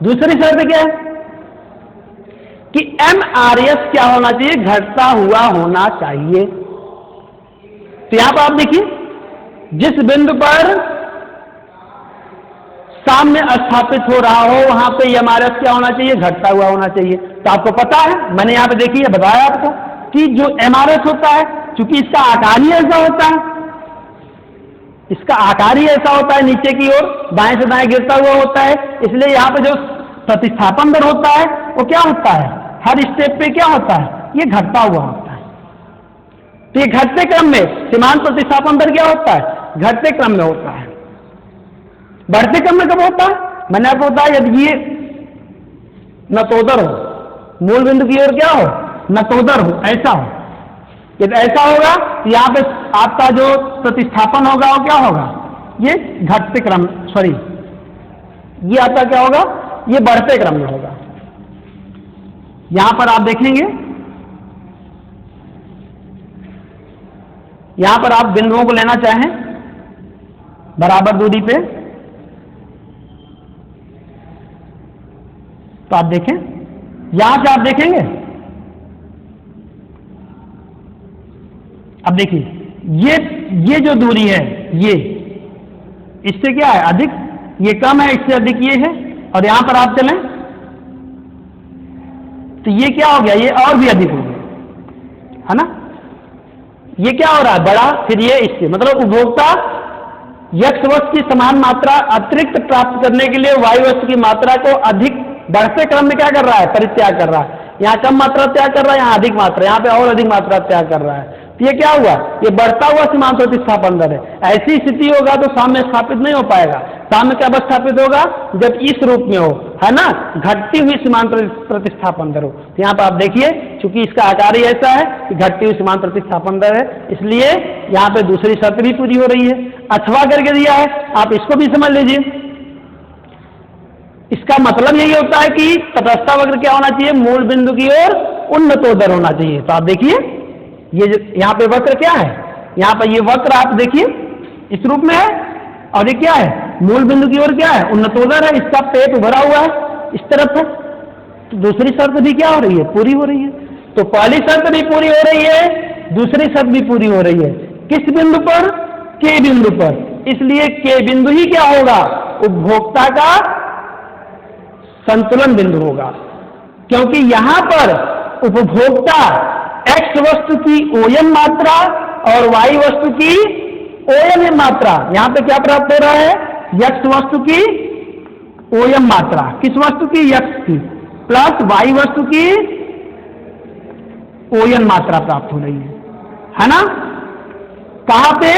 दूसरी शर्त क्या है कि MRS क्या होना चाहिए, घटता हुआ होना चाहिए। तो यहां पर आप देखिए, जिस बिंदु पर साम्य स्थापित हो रहा हो वहां पे MRS क्या होना चाहिए, घटता हुआ होना चाहिए। तो आपको पता है, मैंने यहां पे देखिए बताया आपको कि जो MRS होता है, चूंकि इसका आकार ही ऐसा होता है, इसका आकार ही ऐसा होता है, नीचे की ओर दाएं से दाएं गिरता हुआ होता है, इसलिए यहां पे जो प्रतिस्थापन दर होता है वो क्या होता है, हर स्टेप पे क्या होता है, ये घटता हुआ होता है। तो ये घटते क्रम में सीमांत प्रतिस्थापन दर क्या होता है, घटते क्रम में होता है। बढ़ते क्रम में कब होता है, मैंने आपको बताया यदि ये नतोदर हो, मूल बिंदु की ओर क्या हो, नतोदर हो, ऐसा हो। यदि ऐसा होगा तो यहां पे आपका जो प्रतिस्थापन होगा वो क्या होगा, ये घटते क्रम, सॉरी ये आपका क्या होगा, ये बढ़ते क्रम में होगा। यहां पर आप देखेंगे, यहां पर आप बिंदुओं को लेना चाहें बराबर दूरी पे, तो आप देखें, यहां से आप देखेंगे, अब देखिए ये जो दूरी है, ये इससे क्या है अधिक, ये कम है, इससे अधिक ये है, और यहां पर आप चलें तो ये क्या हो गया, ये और भी अधिक हो गया, है ना। ये क्या हो रहा है, बड़ा, फिर ये इससे, मतलब उपभोक्ता x वस्तु की समान मात्रा अतिरिक्त प्राप्त करने के लिए y वस्तु की मात्रा को अधिक बढ़ते क्रम में क्या कर रहा है, परित्याग कर रहा है। यहाँ कम मात्रा त्याग कर रहा है, यहाँ अधिक मात्रा, यहाँ पे और अधिक मात्रा त्याग कर रहा है। तो ये क्या हुआ, ये बढ़ता हुआ सीमांत प्रतिस्थापन दर है। ऐसी स्थिति होगा तो साम्य स्थापित नहीं हो पाएगा। साम्य कब स्थापित होगा, जब इस रूप में हो, है ना, घटती हुई सीमांत प्रतिस्थापन दर हो। तो यहाँ पर आप देखिए, चूंकि इसका आकार ही ऐसा है कि घटती हुई सीमांत प्रतिस्थापन दर है, इसलिए यहाँ पे दूसरी शर्त भी पूरी हो रही है। अथवा करके दिया है, आप इसको भी समझ लीजिए। इसका मतलब यही होता है कि तटस्थता वक्र क्या होना चाहिए, मूल बिंदु की ओर उन्नतोदर होना चाहिए। तो आप देखिए, ये यहाँ पे वक्र क्या है, यहाँ पर ये वक्र आप देखिए इस रूप में है, और ये क्या है, मूल बिंदु की ओर क्या है, उन्नतोदर है, इसका पेट उभरा हुआ है इस तरफ है। तो दूसरी शर्त भी क्या हो रही है, पूरी हो रही है। तो पहली शर्त भी पूरी हो रही है, दूसरी शर्त भी पूरी हो रही है। किस बिंदु पर, के बिंदु पर। इसलिए के बिंदु ही क्या होगा, उपभोक्ता का संतुलन बिंदु होगा, क्योंकि यहां पर उपभोक्ता x वस्तु की OM मात्रा और y वस्तु की OM मात्रा, यहां पे क्या प्राप्त हो रहा है, x वस्तु की OM मात्रा, किस वस्तु की, x की, प्लस y वस्तु की ON मात्रा प्राप्त हो रही है ना। कहां पे,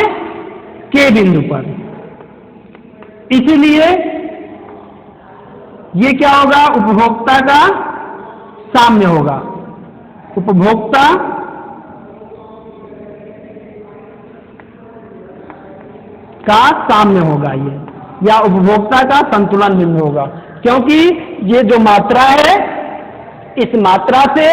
के बिंदु पर। इसीलिए ये क्या होगा, उपभोक्ता का साम्य होगा, उपभोक्ता का साम्य होगा ये, या उपभोक्ता का संतुलन बिंदु होगा। क्योंकि ये जो मात्रा है, इस मात्रा से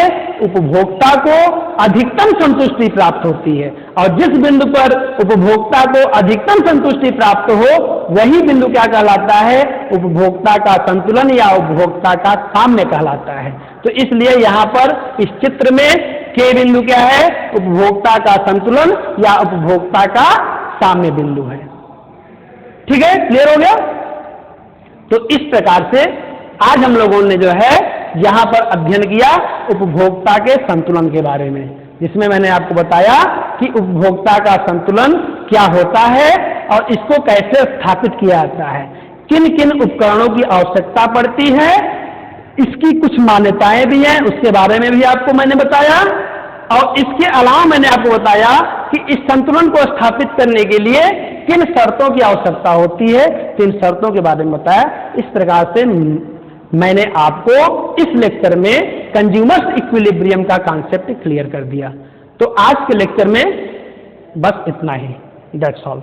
उपभोक्ता को अधिकतम संतुष्टि प्राप्त होती है, और जिस बिंदु पर उपभोक्ता को अधिकतम संतुष्टि प्राप्त हो वही बिंदु क्या कहलाता है, उपभोक्ता का संतुलन या उपभोक्ता का साम्य कहलाता है। तो इसलिए यहां पर इस चित्र में के बिंदु क्या है, उपभोक्ता का संतुलन या उपभोक्ता का साम्य बिंदु है। ठीक है, क्लियर हो गया। तो इस प्रकार से आज हम लोगों ने जो है यहां पर अध्ययन किया उपभोक्ता के संतुलन के बारे में, जिसमें मैंने आपको बताया कि उपभोक्ता का संतुलन क्या होता है और इसको कैसे स्थापित किया जाता है, किन किन उपकरणों की आवश्यकता पड़ती है इसकी कुछ मान्यताएं भी हैं, उसके बारे में भी आपको मैंने बताया, और इसके अलावा मैंने आपको बताया कि इस संतुलन को स्थापित करने के लिए किन शर्तों की आवश्यकता होती है, किन शर्तों के बारे में बताया। इस प्रकार से मैंने आपको इस लेक्चर में कंज्यूमर्स इक्विलिब्रियम का कॉन्सेप्ट क्लियर कर दिया। तो आज के लेक्चर में बस इतना ही। That's all.